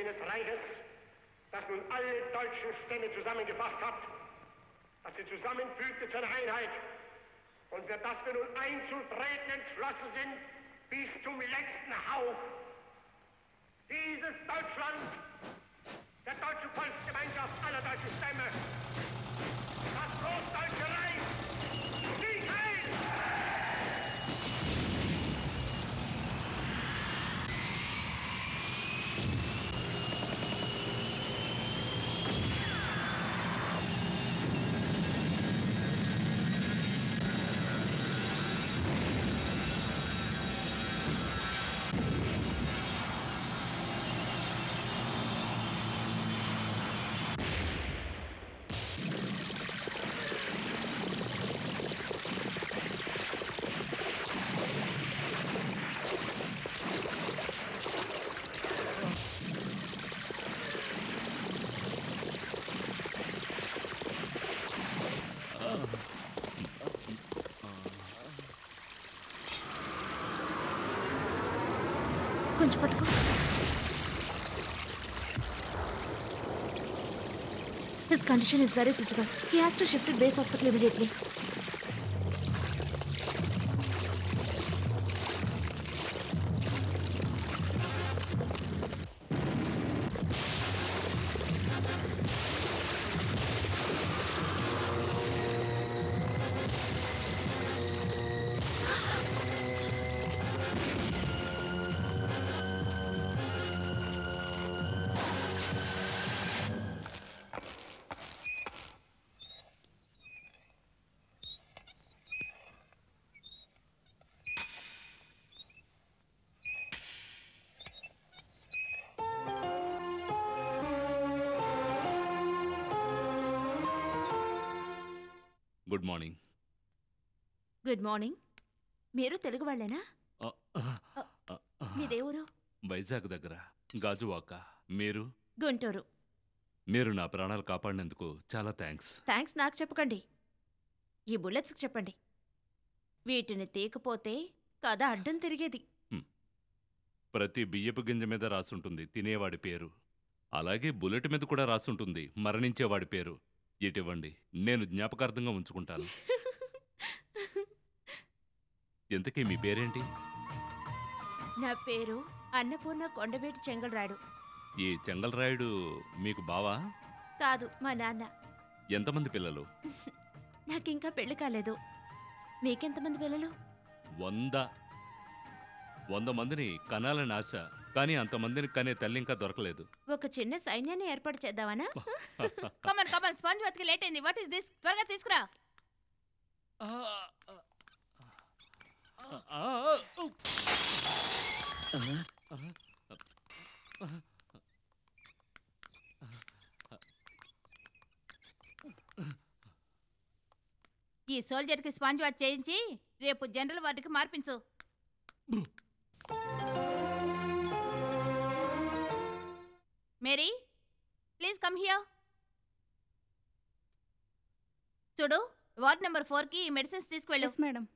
jenes Reiches, das nun alle deutschen Stämme zusammengebracht hat, das sie zusammenfügte zu einer Einheit und für das wir nun einzutreten entschlossen sind bis zum letzten Hauch. Dieses Deutschland, der deutschen Volksgemeinschaft aller deutschen Stämme, das Großdeutsche Reich, Sieg heil! కొంచెం పట్టుకో. His condition is very critical. He has to shift to base hospital immediately. Good morning. Good morning. మీరు తెలుగు వాళ్ళేనా? మీదేవరు? వైజాగ్ దగ్గర గాజువాక. మీరు? గుంటూరు. మీరు నా ప్రాణాలు కాపాడినందుకు చాలా థ్యాంక్స్. థ్యాంక్స్ నాకు చెప్పకండి, ఈ బుల్లెట్స్కి చెప్పండి. వీటిని తీకపోతే కథ అడ్డం తిరిగేది. ప్రతి బియ్యపు గింజ మీద రాసుంటుంది తినేవాడి పేరు, అలాగే బుల్లెట్ మీద కూడా రాసుంటుంది మరణించేవాడి పేరు. ఇటివ్వండి, నేను జ్ఞాపకార్థంగా ఉంచుకుంటాను. ఎంతకీ మీ పేరేంటి? నా పేరు అన్నపూర్ణ కొండవేటి చెంగల్రాయుడు. ఈ చెంగల్రాయుడు మీకు బావా? కాదు, మా నాన్న. ఎంతమంది పిల్లలు? నాకింకా పెళ్లి కాలేదు. మీకెంతమంది పిల్లలు? 100 మందిని కనాలని ఆశ, కానీ అంతమందిని కనే తల్లి ఇంకా దొరకలేదు. ఒక చిన్న సైన్యాన్ని ఏర్పాటు చేద్దామనా? కమన్ కమన్, స్పాంజ్ బతికి లేట్ అయింది. What is this? త్వరగా తీసుకురా. ఈ సోల్జర్కి స్పాంజ్ వాచ్ చేయించి రేపు జనరల్ వార్డుకి మార్పించు. Mary, please come here. చూడు, వార్డ్ నెంబర్ 4కి ఈ మెడిసిన్స్ తీసుకువెళ్ళు. మేడం.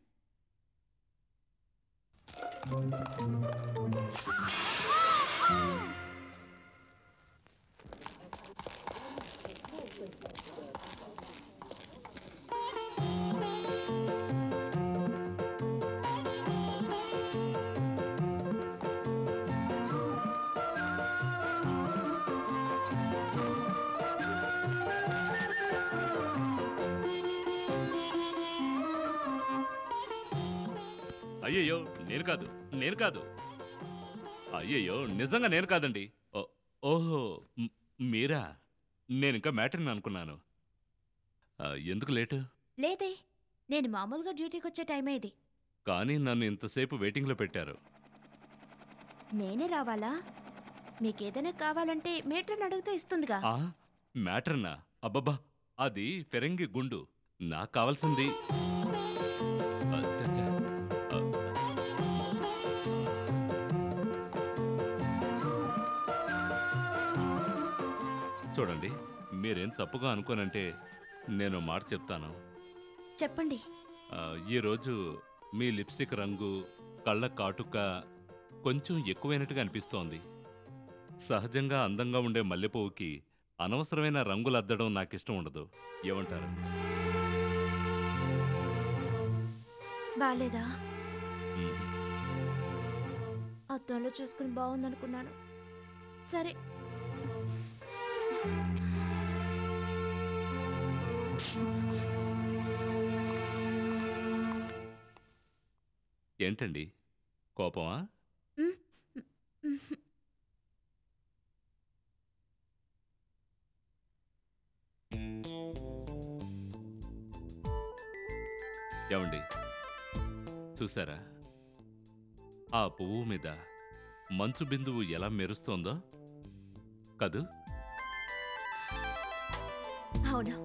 అయ్యయ్యో, నేను కాదు. అయ్యయ్యో, నిజంగా నేను కాదండి. ఓహో, మీరా? నేనింకా మ్యాటర్ని అనుకున్నాను. ఎందుకు లేటు? లేదే, నేను మామూలుగా డ్యూటీకి వచ్చే టైమే ఇది. కానీ నన్ను ఇంతసేపు వెయిటింగ్లో పెట్టారు. నేనే రావాలా? మీకేదైనా కావాలంటే మేట్రన్ అడిగితే ఇస్తుందిగా. మ్యాటర్నా? అబ్బబ్బా, అది ఫెరంగి గుండు. నాకు కావాల్సింది చూడండి. మీరేం తప్పుగా అనుకోనంటే నేను మాట చెప్తాను. చెప్పండి. ఈరోజు మీ లిప్స్టిక్ రంగు, కళ్ళ కాటుక కొంచెం ఎక్కువైనట్టుగా అనిపిస్తోంది. సహజంగా అందంగా ఉండే మల్లెపువ్వుకి అనవసరమైన రంగులు అద్దడం నాకిష్టం ఉండదు. ఏమంటారు? బాలేదా? మ్మ్. అద్దంలో చూసుకుని బాగుందనుకున్నాను. సరే. ఏంటండి, కోపమా? మ్, మ్, ఏమండి, చూసారా ఆ పువ్వు మీద మంచు బిందువు ఎలా మెరుస్తోందో కదూ? అవునా?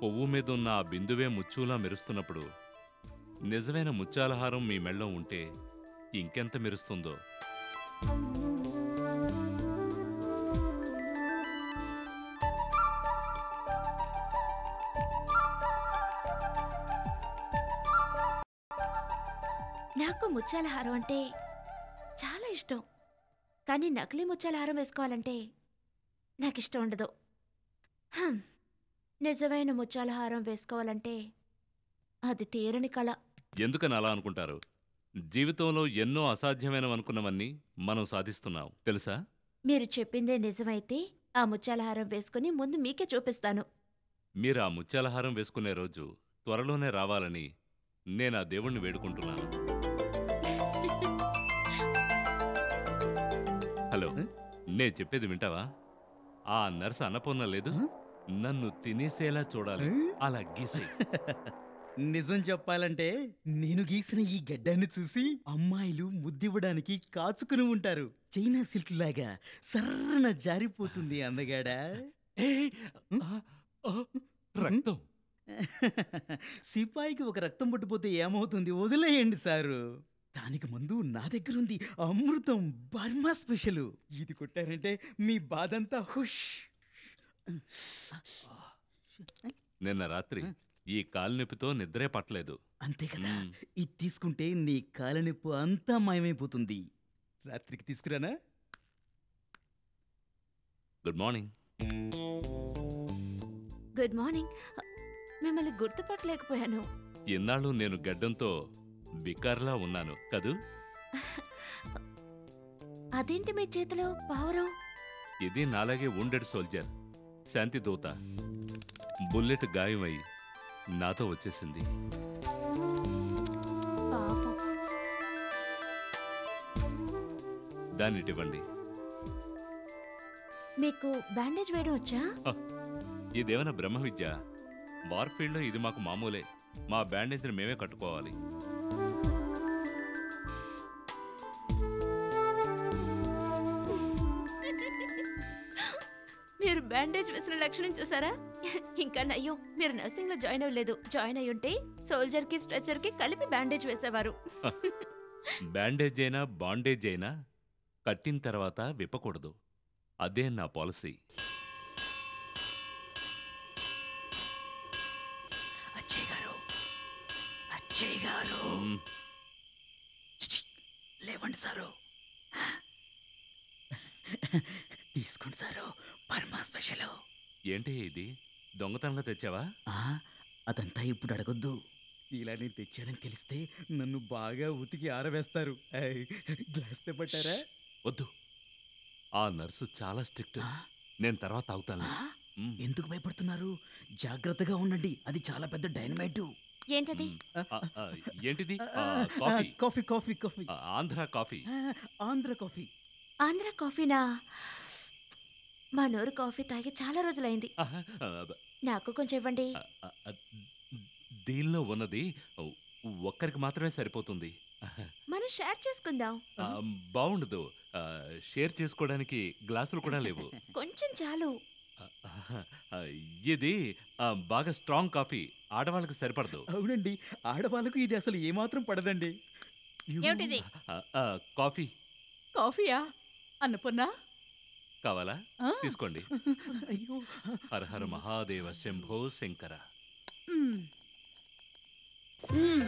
పువ్వు మీద ఉన్న ఆ బిందువే ముచ్చులా మెరుస్తున్నప్పుడు నిజమైన ముత్యాలహారం మీ మెళ్ళో ఉంటే ఇంకెంత మెరుస్తుందో. నాకు ముత్యాల హారం అంటే చాలా ఇష్టం. కానీ నకిలీ ముత్యాల హారం వేసుకోవాలంటే నాకు ఇష్టం ఉండదు. హమ్, నిజమైన ముత్యాల హారం వేసుకోవాలంటే అది తీరని కళ. ఎందుకని అలా అనుకుంటారు? జీవితంలో ఎన్నో అసాధ్యమైనవనుకున్నవన్నీ మనం సాధిస్తున్నాం తెలుసా? మీరు చెప్పిందే నిజమైతే ఆ ముత్యాల హారం వేసుకుని ముందు మీకే చూపిస్తాను. మీరు ఆ ముత్యాలహారం వేసుకునే రోజు త్వరలోనే రావాలని నేను ఆ దేవుణ్ణి వేడుకుంటున్నాను. హలో, నేను చెప్పేది వింటావా? ఆ నర్సు అన్నపూర్ణ లేదు, నన్ను తినేసేలా చూడాలి, అలా గీసే. నిజం చెప్పాలంటే నేను గీసిన ఈ గడ్డాన్ని చూసి అమ్మాయిలు ముద్దివ్వడానికి కాచుకుని ఉంటారు. చైనా సిల్క్ లాగా సర్రన జారిపోతుంది అందగాడా. ఏయ్! రక్తం. సిపాయికి ఒక రక్తం పట్టిపోతే ఏమవుతుంది? వదిలేయండి సారు. దానికి ముందు నా దగ్గరుంది అమృతం, బర్మా స్పెషల్. ఇది కొట్టారంటే మీ బాధంతా హుష్. నిన్న రాత్రి ఈ కాలు నొప్పితో నిద్రే పట్టలేదు. అంతే కదా, మ్మ్. ఇది తీసుకుంటే నీ కాలనొప్పు అంతా మాయమైపోతుంది. రాత్రికి తీసుకురానా? Good morning. Good morning. మిమ్మల్ని గుర్తుపట్టలేకపోయాను. ఇన్నాళ్ళు నేను గడ్డంతో బికార్లా ఉన్నాను కదూ? అదేంటి మీ చేతిలో పావురం? ఇది నాలాగే wounded సోల్జర్, శాంతి దూత. బుల్లెట్ గాయమై నాతో వచ్చేసింది. పాపం. దాన్నిటివ్వండి. మీకు బ్యాండేజ్ వేయడం వచ్చా? ఇదేమైనా బ్రహ్మ విద్య? వార్ఫీల్డ్లో ఇది మాకు మామూలే. మా బ్యాండేజ్ని మేమే కట్టుకోవాలి. మీరు బ్యాండేజ్ వేసిన లక్షణం చూసారా? ఇంకా నయ్యం, మీరు నర్సింగ్ లో జాయిన్ అవ్వలేదు. జాయిన్ అయి ఉంటే సోల్జర్ కి స్ట్రెచర్ కి కలిపి బ్యాండేజ్ వేసేవారు. బ్యాండేజ్ అయినా బాండేజ్ అయినా కట్టిన తర్వాత విప్పకూడదు. అదే నా పాలసీ. అచ్చయ్య గారు, అచ్చయ్య గారు, మ్, లేవండి సారు. తీసుకోండి సారు, పరమా స్పెషల్. ఏంటి ఇది? దొంగతనంగా తెచ్చావా? అదంతా ఇప్పుడు అడగొద్దు. ఇలా నేను తెచ్చానని తెలిస్తే నన్ను బాగా ఉతికి ఆరవేస్తారు. గ్లాస్ తెప్పట్టారా? వద్దు, ఆ నర్సు చాలా స్ట్రిక్ట్. నేను తర్వాత తాగుతాను. మ్, ఎందుకు భయపడుతున్నారు? జాగ్రత్తగా ఉండండి, అది చాలా పెద్ద డైనమైట్. ఏంటది? ఏంటిది? Coffee. Coffee coffee coffee. Andhra coffee. Andhra coffee. Andhra కాఫీనా? మా నోరు కాఫీ తాగి చాలా రోజులైంది. నాకు కొంచెం ఇవ్వండి. దీనిలో ఉన్నది ఒక్కరికి మాత్రమే సరిపోతుంది. మనం షేర్ చేసుకుందాం. బాగుండదు. షేర్ చేసుకోవడానికి గ్లాసులు కూడా లేవు. కొంచెం చాలు. ఇది బాగా స్ట్రాంగ్ కాఫీ, ఆడవాళ్ళకి సరిపడదు. అవునండి, ఆడవాళ్ళకు ఇది అసలు ఏమాత్రం పడదండి. ఏమిటిది? కాఫీ కాఫీయా? అన్నపూర్ణ కావాలా? ఆ? తీసుకోండి. అయ్యో, హర హర మహాదేవ శంభో శంకర. మ్మ్. మ్మ్.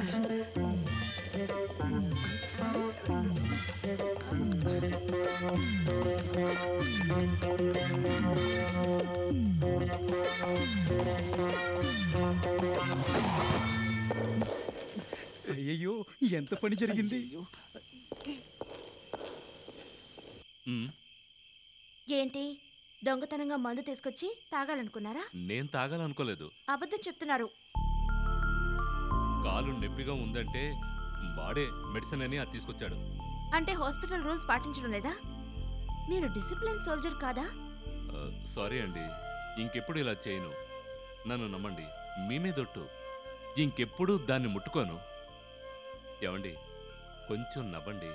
అయ్యయ్యో, ఎంత పని జరిగింది. ఏంటి దొంగతనంగా మందు తీసుకొచ్చి తాగాలనుకున్నారా? నేను తాగాలనుకోలేదు. అబద్ధం చెప్తున్నారు. కాలు నొప్పిగా ఉందంటే వాడే మెడిసిన్ అని అది తీసుకొచ్చాడు. అంటే హాస్పిటల్ రూల్స్ పాటించడం లేదా? మీరు డిసిప్లిన్ సోల్జర్ కాదా? సారీ అండి, ఇంకెప్పుడు ఇలా చేయను. నన్ను నమ్మండి, మీ మీదొట్టు. ఇంకెప్పుడు దాన్ని ముట్టుకోను. ఏమండి, కొంచెం నవ్వండి,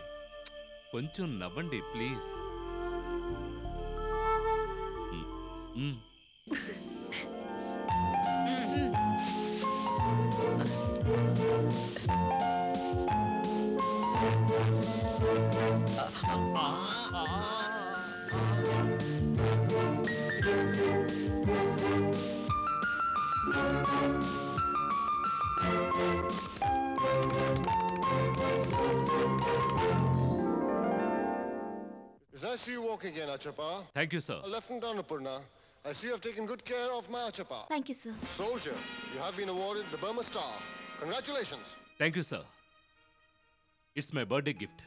కొంచెం నవ్వండి please. As I see you walking again, Achapa. Thank you sir. Lieutenant Annapurna, I see you have taken good care of my Achapa. Thank you sir. Soldier, you have been awarded the Burma Star. Congratulations. Thank you sir. It's my birthday gift.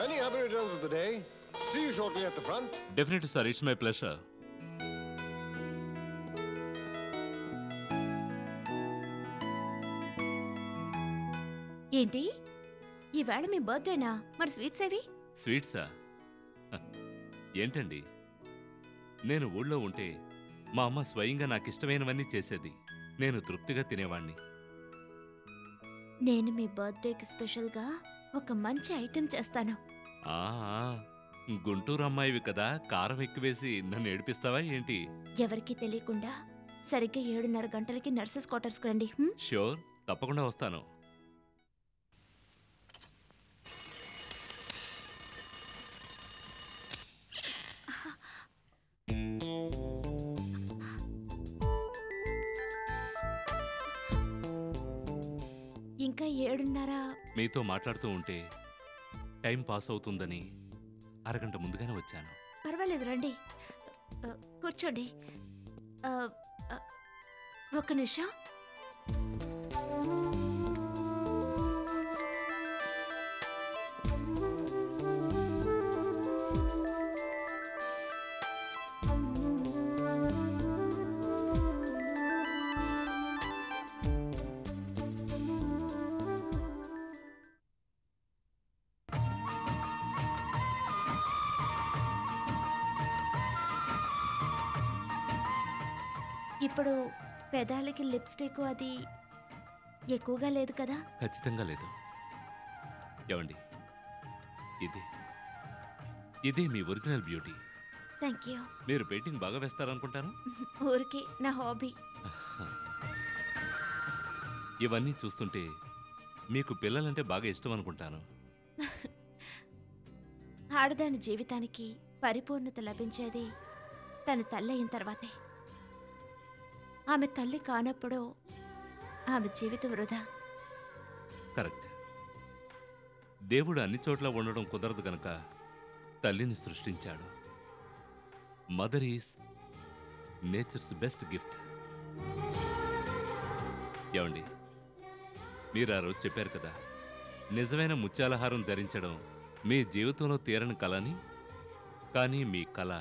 Many happy returns of the day. See you shortly at the front. Definitely sir, it's my pleasure. ఏంటి ఈవేళ మీ బర్త్డేనా? మరి sweets ఏవి? స్వీట్సా? ఏంటండి, నేను ఊళ్ళో ఉంటే మా అమ్మ స్వయంగా నాకు ఇష్టమైనవన్నీ చేసేది. నేను తృప్తిగా తినేవాణ్ణి. నేను మీ బర్త్డేకి స్పెషల్గా ఒక మంచి ఐటెం చేస్తాను. ఆ, గుంటూరు అమ్మాయివి కదా, కారం ఎక్కువేసి నన్ను ఏడిపిస్తావా ఏంటి? ఎవరికీ తెలియకుండా సరిగ్గా 7:30 గంటలకి నర్సెస్ క్వార్టర్స్కి రండి. ష్యూర్, తప్పకుండా వస్తాను. ఇంకా 7:30. మీతో మాట్లాడుతూ ఉంటే టైం పాస్ అవుతుందని అరగంట ముందుగానే వచ్చాను. పర్వాలేదు రండి, కూర్చోండి. ఒక్క నిమిషం. ఇప్పుడు పెదాలకి లిప్స్టిక్ అది ఎక్కువగా లేదు కదా? ఖచ్చితంగా లేదు. ఏమండి, ఇదే మీ ఒరిజినల్ బ్యూటీ. Thank you. మీరు పెయింటింగ్ బాగా వేస్తారనుకుంటాను. ఊరికి నా హాబీ. ఇవన్నీ చూస్తుంటే మీకు పిల్లలంటే బాగా ఇష్టం అనుకుంటాను. ఆడదాని జీవితానికి పరిపూర్ణత లభించేది తన తల్లి అయిన తర్వాతే. ఆమె తల్లి కానప్పుడు ఆమె జీవితం వృధా. కరెక్ట్. దేవుడు అన్ని చోట్ల ఉండడం కుదరదు గనక తల్లిని సృష్టించాడు. Mother is nature's best gift. ఏమండి, మీరు ఆ రోజు చెప్పారు కదా, నిజమైన ముత్యాలహారం ధరించడం మీ జీవితంలో తీరని కలని. కానీ మీ కళ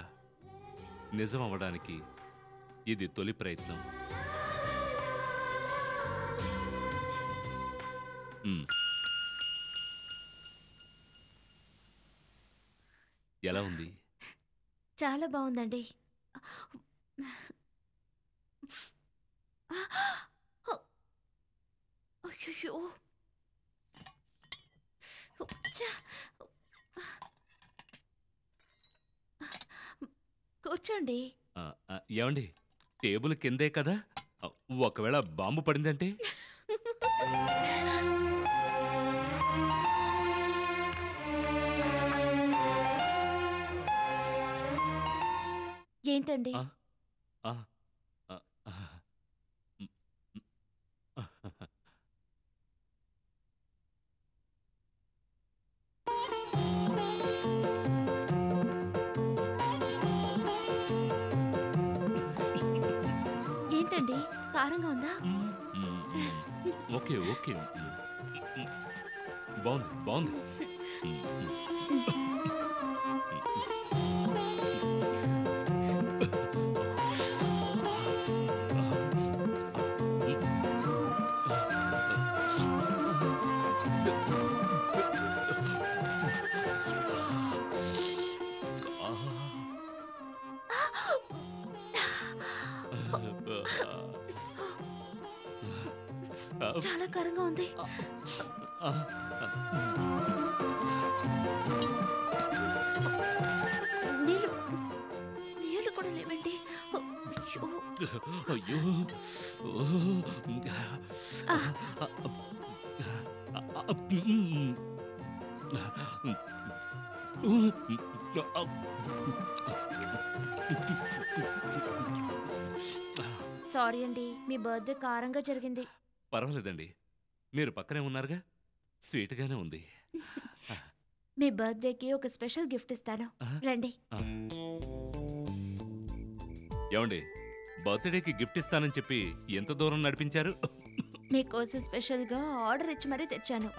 నిజం అవ్వడానికి ఇది తొలి ప్రయత్నం. ఎలా ఉంది? చాలా బాగుందండి. అయ్యో, కూర్చోండి. ఏమండి, టేబుల్ కిందే కదా, ఒకవేళ బాంబు పడిందంటే? ఏంటండి? కారంగా ఉందా? ఓకే ఓకే, బాగుంది బాగుంది. చాలా కారంగా ఉంది. నీళ్ళు నీళ్ళు కూడా లేవండి. అయ్యో, సారీ అండి, మీ బర్త్డే కారంగా జరిగింది. పర్వాలేదండి, మీరు పక్కనే ఉన్నారుగా, స్వీట్గానే ఉంది. మీ బర్త్డేకి ఒక స్పెషల్ గిఫ్ట్ ఇస్తాను, రండి. ఏమండి, బర్త్డేకి గిఫ్ట్ ఇస్తానని చెప్పి ఎంత దూరం నడిపించారు? మీకోసం స్పెషల్గా ఆర్డర్ ఇచ్చి మరీ తెచ్చాను.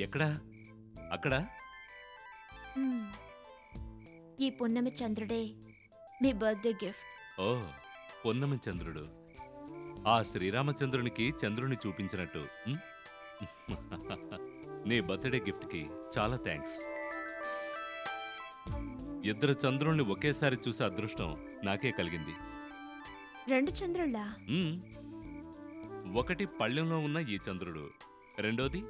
ఎక్కడా? అక్కడ? ఈ పున్నమి చంద్రుడే మీ బర్త్డే గిఫ్ట్. ఓ, పొన్నమి చంద్రుడు. ఆ శ్రీరామచంద్రునికి చంద్రుని చూపించినట్టు. నీ బర్త్డే గిఫ్ట్కి చాలా థ్యాంక్స్. ఇద్దరు చంద్రుల్ని ఒకేసారి చూసే అదృష్టం నాకే కలిగింది. 2 చంద్రుళ్ళా? ఒకటి పళ్ళెంలో ఉన్న ఈ చంద్రుడు, రెండోది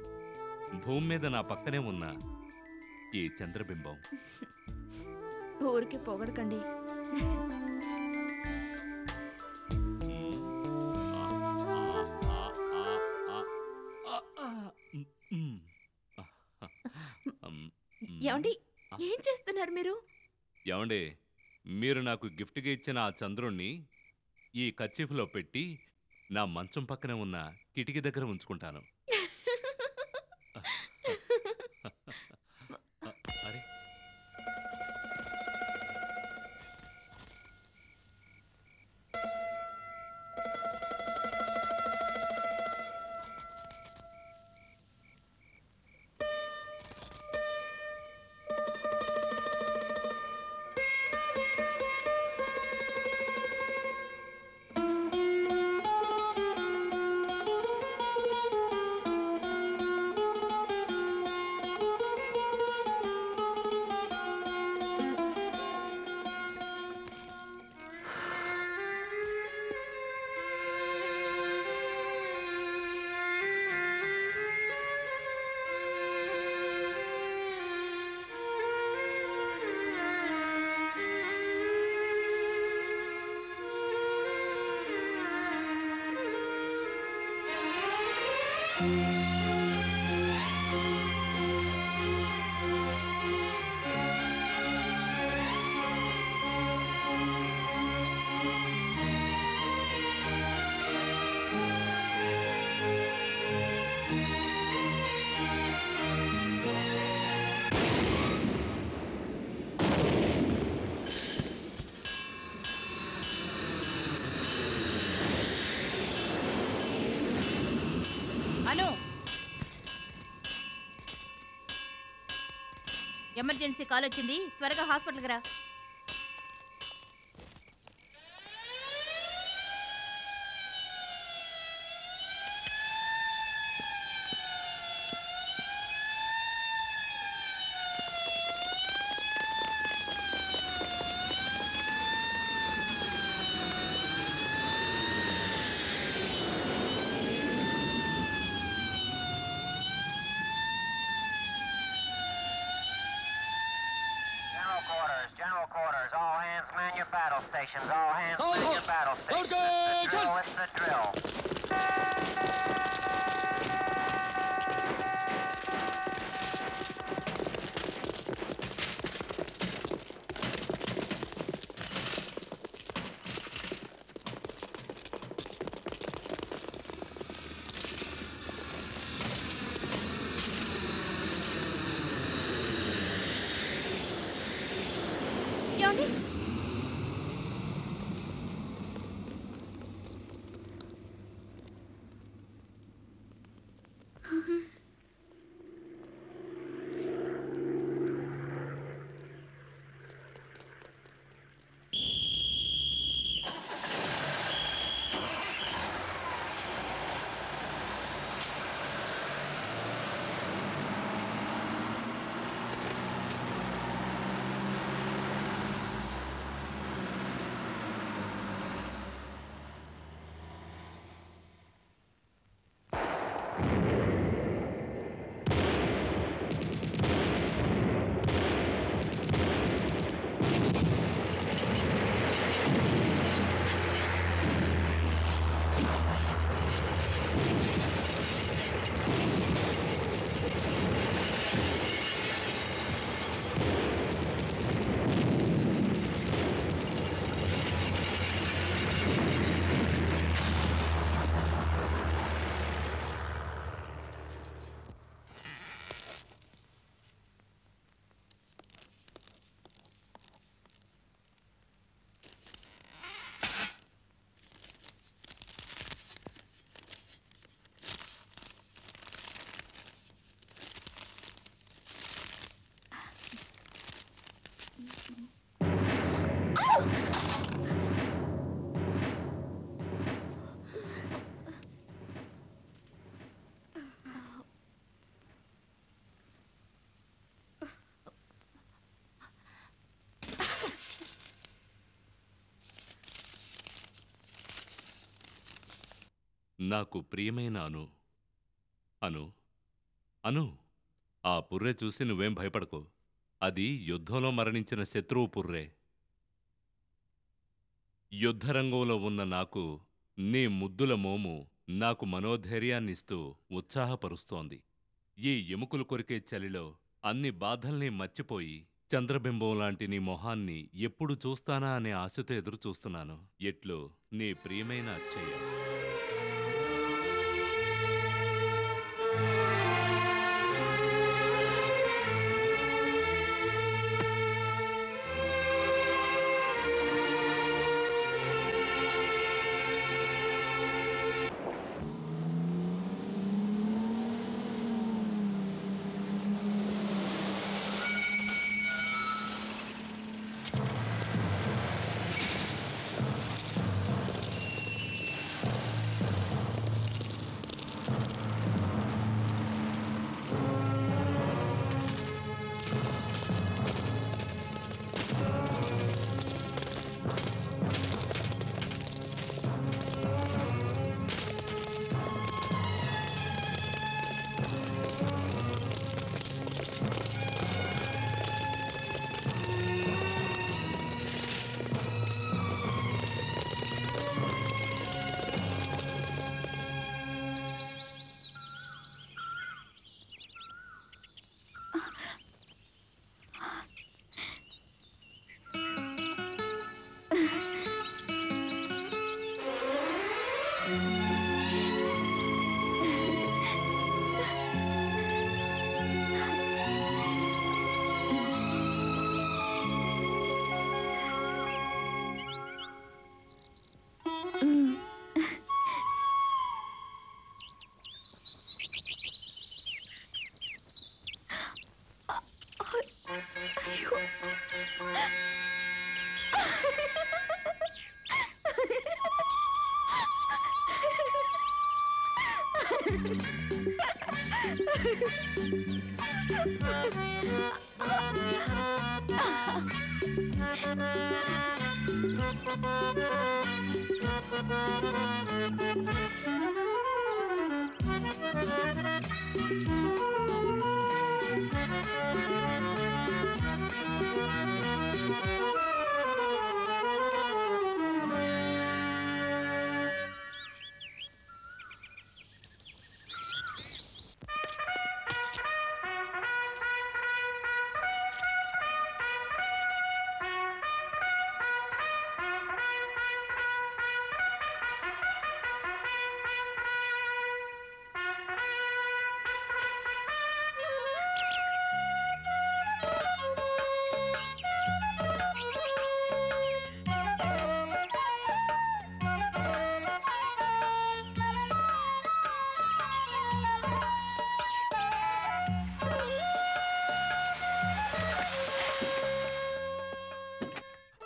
భూమి మీద నా పక్కనే ఉన్న ఈ చంద్రబింబం. ఊరికి పొగడకండి. ఏమండి, ఏం చేస్తున్నారు మీరు? ఏమండి, మీరు నాకు గిఫ్ట్గా ఇచ్చిన ఆ చంద్రుణ్ణి ఈ కర్చీఫ్లో పెట్టి నా మంచం పక్కనే ఉన్న కిటికీ దగ్గర ఉంచుకుంటాను. అరే, అను, ఎమర్జెన్సీ కాల్ వచ్చింది, త్వరగా హాస్పిటల్కి రా. General quarters, all hands man your battle stations, all hands man your battle stations. The drill is the drill. నాకు ప్రియమైన అను. అను అను, ఆ పుర్రె చూసి నువ్వేం భయపడకు. అది యుద్ధంలో మరణించిన శత్రువు పుర్రె. యుద్ధరంగంలో ఉన్న నాకు నీ ముద్దుల మోము నాకు మనోధైర్యాన్నిస్తూ ఉత్సాహపరుస్తోంది. ఈ ఎముకలు కొరికే చలిలో అన్ని బాధల్ని మర్చిపోయి చంద్రబింబం లాంటి నీ మొహాన్ని ఎప్పుడు చూస్తానా అనే ఆశతో ఎదురు చూస్తున్నాను. ఎట్లు నీ ప్రియమైన అచ్చయ్య.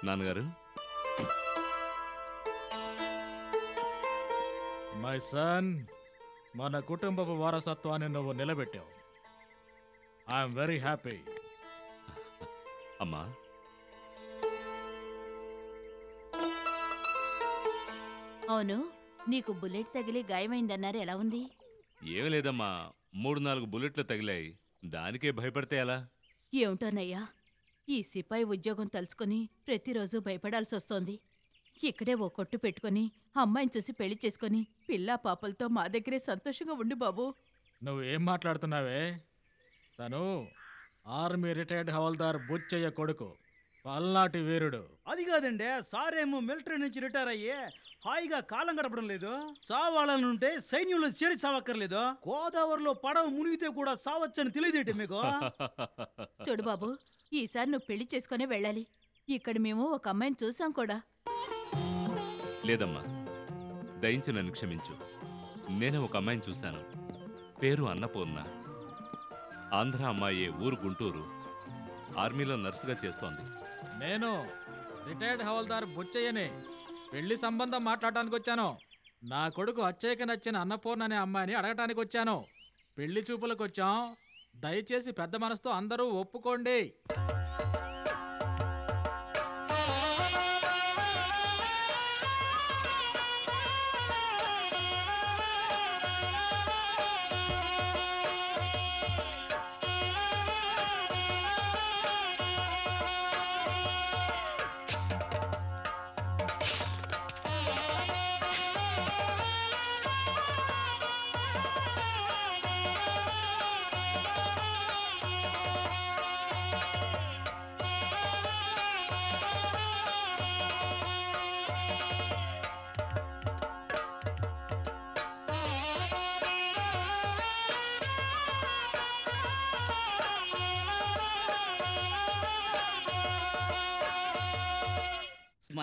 నాన్నగారు, మై సన్, మన కుటుంబపు వారసత్వాన్ని నువ్వు నిలబెట్టావు. I'm very happy. అమ్మా, అవును, నీకు బుల్లెట్ తగిలి గాయమైందన్నారు, ఎలా ఉంది? ఏం లేదమ్మా, 3-4 బుల్లెట్లు తగిలాయి. దానికే భయపడితే ఎలా? ఏమిటోనయ్యా, ఈ సిపాయి ఉద్యోగం తలుచుకుని ప్రతిరోజు భయపడాల్సి వస్తోంది. ఇక్కడే ఓ కొట్టు పెట్టుకుని అమ్మాయిని చూసి పెళ్లి చేసుకుని పిల్లా పాపలతో మా దగ్గరే సంతోషంగా ఉండు బాబు. నువ్వు ఏం మాట్లాడుతున్నావే? తను ఆర్మీ రిటైర్డ్ హవల్దార్ బుచ్చయ్య కొడుకు, పల్నాటి వీరుడు. అది కాదండి, సారేమో మిలిటరీ నుంచి రిటైర్ అయ్యి హాయిగా కాలం గడపడం లేదు. చావాలనుంటే సైన్యంలో చేరి చావక్కర్లేదు. గోదావరిలో పడవ మునిగితే కూడా చావచ్చని తెలియదేంటి మీకు? చూడు బాబు, ఈసారి నువ్వు పెళ్లి చేసుకునే వెళ్ళాలి. ఇక్కడ మేము ఒక అమ్మాయిని చూసాం కూడా. లేదమ్మా, దయించి నన్ను క్షమించు. నేనే ఒక అమ్మాయిని చూశాను. పేరు అన్నపూర్ణ. ఆంధ్ర అమ్మాయే, ఊరు గుంటూరు. ఆర్మీలో నర్సుగా చేస్తోంది. నేను రిటైర్డ్ హవల్దార్ బుచ్చయ్యని. పెళ్లి సంబంధం మాట్లాడటానికి వచ్చాను. నా కొడుకు అచ్చయ్యకి నచ్చిన అన్నపూర్ణ అనే అమ్మాయిని అడగటానికి వచ్చాను. పెళ్లి చూపులకు వచ్చాం. దయచేసి పెద్ద మనసుతో అందరూ ఒప్పుకోండి.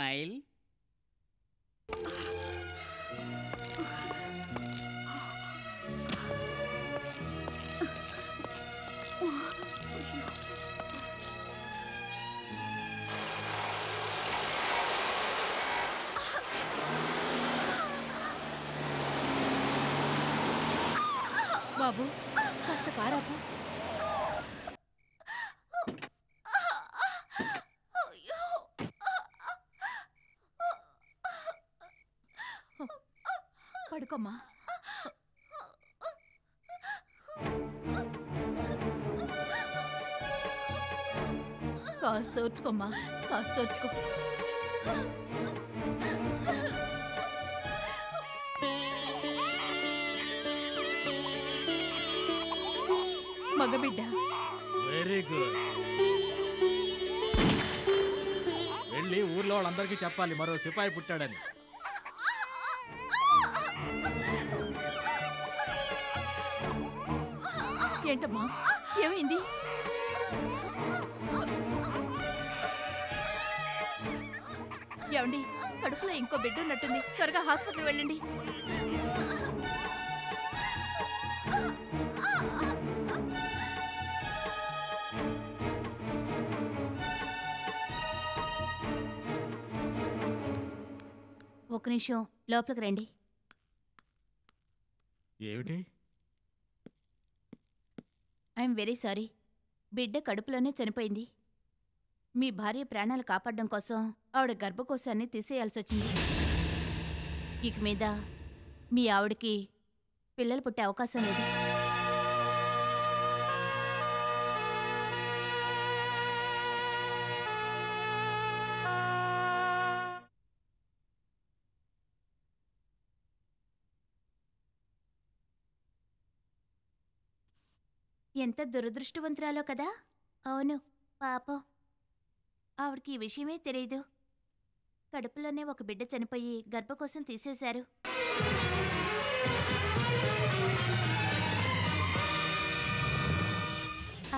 స్మైల్. బాబు కాస్త కారాపు. పడుకోమ్మా. కాస్త ఓర్చుకోమ్మా, కాస్త ఓర్చుకో. మగబిడ్డ. Very good. వెళ్ళి ఊర్లో వాళ్ళందరికీ చెప్పాలి మరో సిపాయి పుట్టాడని. ఏంటమ్మా ఏమైంది? ఏమండి, కడుపులో ఇంకో బిడ్డ ఉన్నట్టుంది, త్వరగా హాస్పిటల్కి వెళ్ళండి. ఒక నిమిషం లోపలికి రండి. ఏమిటి? I'm very sorry. బిడ్డ కడుపులోనే చనిపోయింది. మీ భార్య ప్రాణాలు కాపాడడం కోసం ఆవిడ గర్భకోశాన్ని తీసేయాల్సి వచ్చింది. ఇక మీద మీ ఆవిడకి పిల్లలు పుట్టే అవకాశం లేదు. ఎంత దురదృష్టవంతురాలో కదా. అవును, పాపం ఆవిడకి ఈ విషయమే తెలియదు. కడుపులోనే ఒక బిడ్డ చనిపోయి గర్భకోశం తీసేశారు.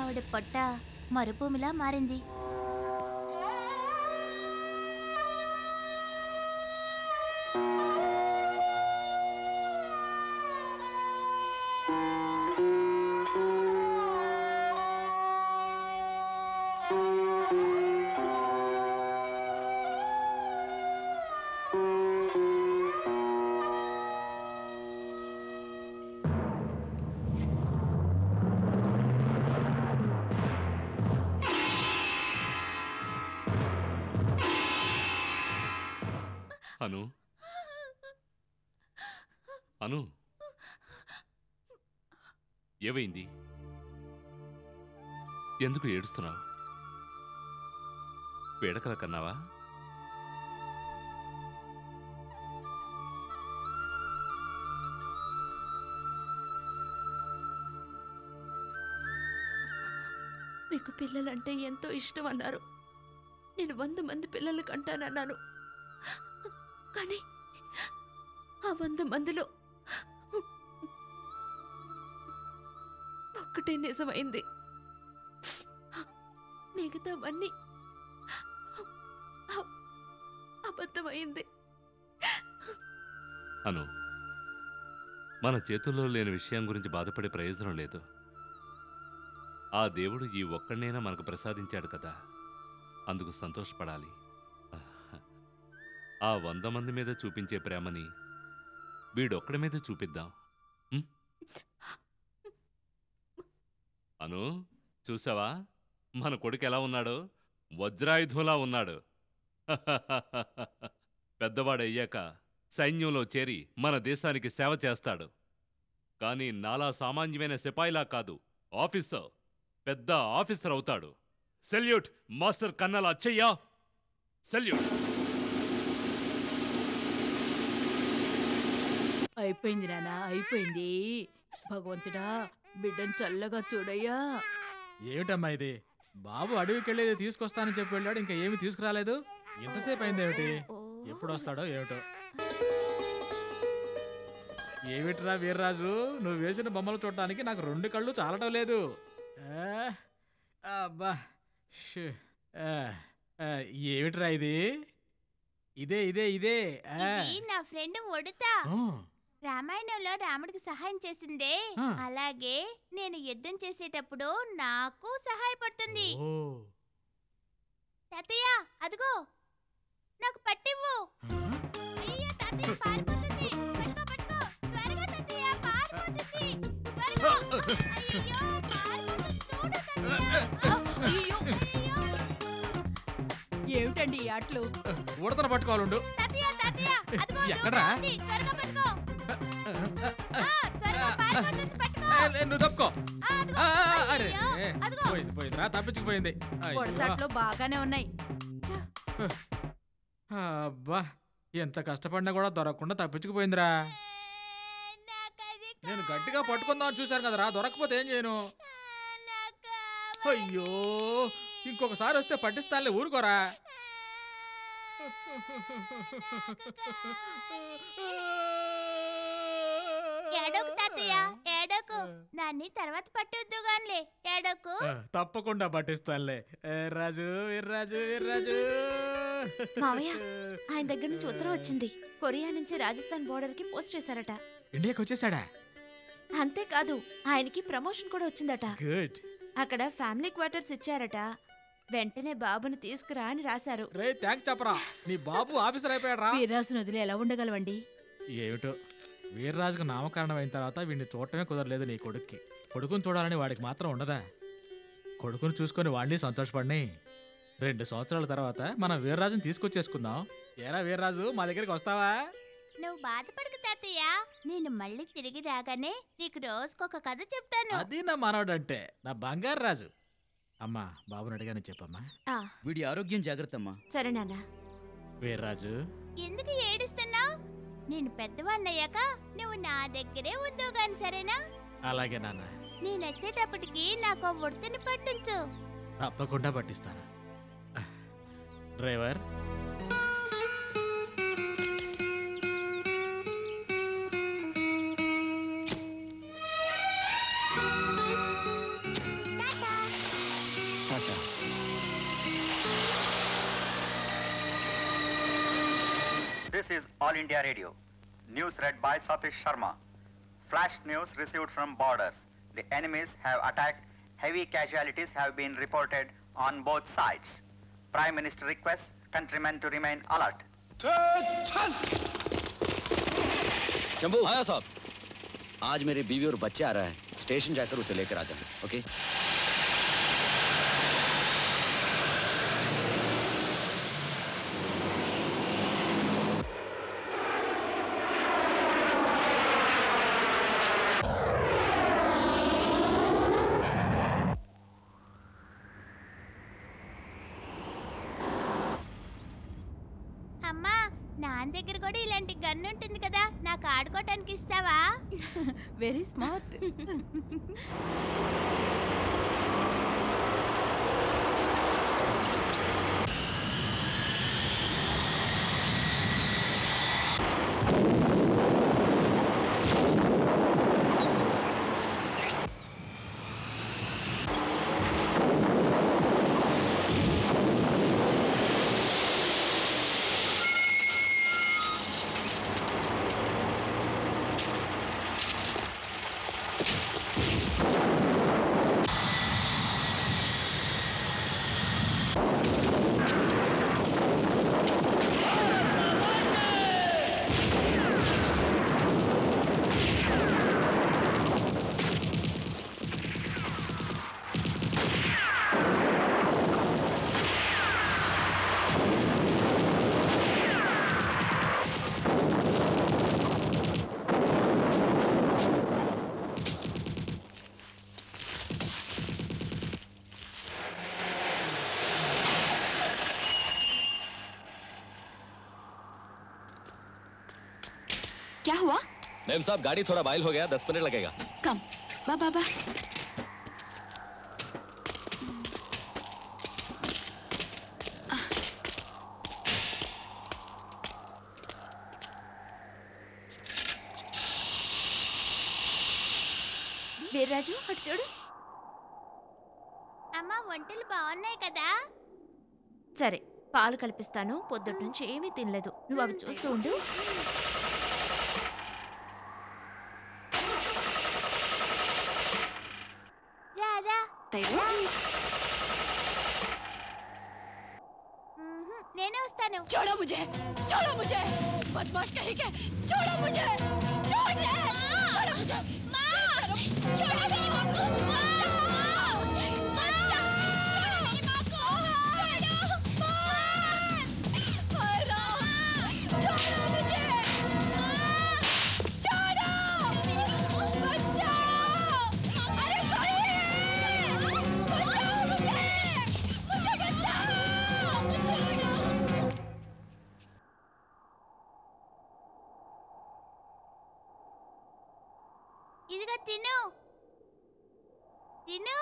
ఆవిడ పొట్ట మరుభూమిలా మారింది. అను, అను, ఏమైంది? ఎందుకు ఏడుస్తున్నావు? పీడకల కన్నావా? మీకు పిల్లలంటే ఎంతో ఇష్టం అన్నారు. నేను 100 మంది పిల్లలు కంటానన్నాను. కానీ ఆ 100 మందిలో ఒక్కటే నిజమైంది. మిగతావన్నీ అబద్ధమైంది. అను, మన చేతుల్లో లేని విషయం గురించి బాధపడే ప్రయోజనం లేదు. ఆ దేవుడు ఈ ఒక్కడినైనా మనకు ప్రసాదించాడు కదా, అందుకు సంతోషపడాలి. ఆ 100 మంది మీద చూపించే ప్రేమని వీడొక్కడి మీద చూపిద్దాం. అను, చూసావా మన కొడుకు ఎలా ఉన్నాడో? వజ్రాయుధంలా ఉన్నాడు. పెద్దవాడయ్యాక సైన్యంలో చేరి మన దేశానికి సేవ చేస్తాడు. కానీ నాలా సామాన్యమైన సిపాయిలా కాదు, ఆఫీసర్, పెద్ద ఆఫీసర్ అవుతాడు. Salute master Kannala Achayya, salute. అయిపోయింది నానా, అయిపోయింది. భగవంతుడా, బిడ్డను చల్లగా చూడయ్యా. ఏమిటమ్మా ఇది? బాబు అడవికి వెళ్ళేది తీసుకొస్తానని చెప్పి వెళ్ళాడు, ఇంకా ఏమి తీసుకురాలేదు. ఎంతసేపు అయింది? ఏమిటి? ఎప్పుడు వస్తాడో ఏమిటో. ఏమిట్రా వీర్రాజు, నువ్వు వేసిన బొమ్మలు చూడటానికి నాకు 2 కళ్ళు చాలటం లేదు. అబ్బా, ఏమిట్రా ఇది? ఇదే ఇదే ఇదే ఇది నా ఫ్రెండ్ ఉడతా. రామాయణంలో రాముడికి సహాయం చేసిందే, అలాగే నేను యుద్ధం చేసేటప్పుడు నాకు సహాయపడుతుంది. తాతయ్య అదిగో నాకు పట్టివ్వు. అయ్యో తాతయ్య పారిపోతుంది. పట్టుకో పట్టుకో త్వరగా తాతయ్య పారిపోతుంది. త్వరగా. అయ్యో పారిపోతుంది చూడు తాతయ్య. అయ్యో ఏమిటండి ఈ ఆటలు? ఉడతను పట్టుకోవాలండు. తాతయ్య తాతయ్య అదిగో ఎక్కడ్రా? త్వరగా పట్టుకో. త్వరగా పారిపోతుంది పట్టుకో. నువ్వు తప్పుకో. అరే అదిగో. పోయింది పోయిందిరా, తప్పించుకుపోయింది. ఉడతాట్లో బాగానే ఉన్నాయి. అబ్బా ఎంత కష్టపడినా కూడా దొరకకుండా తప్పించుకుపోయిందిరా. నేను గట్టిగా పట్టుకుందామని చూశాను కదరా, దొరకపోతే ఏం చేయను? అయ్యో ఇంకొకసారి వస్తే పట్టిస్తానులే, ఊరుకోరా. ఏడోకు తాతయ్య ఏడోకు, దాన్ని తర్వాత పట్టొద్దు గాన్లే, ఏడోకు. తప్పకుండా పట్టిస్తానులే. రాజు వీర్రాజు వీర్రాజు. మావయ్య ఆయన దగ్గర నుంచి ఉత్తరం వచ్చింది. కొరియా నుంచి రాజస్థాన్ బోర్డర్ కి పోస్ట్ చేశారట. ఇండియాకి వచ్చేసాడా? అంతేకాదు ఆయనకి ప్రమోషన్ కూడా వచ్చిందట. గుడ్. అక్కడ ఫ్యామిలీ క్వార్టర్స్ ఇచ్చారట. వెంటనే బాబుని తీసుకురా అని రాశారు. రే థ్యాంక్స్ చెప్పరా, నీ బాబు ఆఫీసర్ అయిపోయాడు రా. వీర్రాజును వదిలి ఎలా ఉండగలవండి? ఏమిటో వీర్రాజుకు నామకరణం అయిన తర్వాత వీడిని చూడటమే కుదరలేదు నీ కొడుక్కి. కొడుకుని చూడాలని వాడికి మాత్రం ఉండదా? కొడుకుని చూసుకొని వాడిని సంతోషపడిని. 2 సంవత్సరాల తర్వాత మనం వీర్రాజుని తీసుకొచ్చేసుకుందాం. ఏరా వీర్రాజు మా దగ్గరికి వస్తావా? నువ్వు బాధపడకు తాతయ్య, నేను మళ్ళీ తిరిగి రాగానే నీకు రోజుకొక కథ చెప్తాను. అది నా మనవడంటే, నా బంగారు రాజు. అమ్మా బాబుని అడిగానే చెప్పమ్మా. వీడి ఆరోగ్యం జాగ్రత్త అమ్మా. సరే నాన్న. వీర్రాజు ఎందుకు ఏడుస్తున్నావు? నేను పెద్దవాణ్ణయ్యాక నువ్వు నా దగ్గరే ఉందో గాని, సరేనా? అలాగే నాన్న. నేను వచ్చేటప్పటికి నాకు ఉడతని పట్టించు. తప్పకుండా పట్టిస్తాను. Driver This is All India Radio. News read by Satish Sharma. Flash news received from borders. The enemies have attacked. Heavy casualties have been reported on both sides. Prime Minister requests countrymen to remain alert. Shambhu, आया साहब। आज मेरी बीवी और बच्चे आ रहा है, station जाकर उसे लेकर आ जाना, ओके? అమ్మా నాన్న దగ్గర కూడా ఇలాంటి గన్ ఉంటుంది కదా, నాకు ఆడుకోవటానికి ఇస్తావా? Very smart. क्या हुआ? मैम साहब गाड़ी थोड़ा बाइल हो गया, 10 मिनट लगेगा। कम बा बा बा। వీర్రాజు అటు చూడు. అమ్మా వంటలు బాగున్నాయి కదా? సరే పాలు కల్పిస్తాను. పొద్దుటి నుంచి ఏమీ తినలేదు. నువ్వు అవి చూస్తూ ఉండు. రారా నేనే వస్తాను. छोड़ो मुझे, छोड़ो मुझे, बदमाश कहीं के, छोड़ो मुझे, छोड़ रे, छोड़ो मुझे, माँ, छोड़ो मेरी माँ को, माँ, मेरी माँ को, छोड़ो, माँ, छोड़ो मुझे, माँ, छोड़ो, बचाओ, अरे कोई है, बचाओ मुझे, मुझे बचाओ, छोड़ो. ఇదిగో తిను తిను.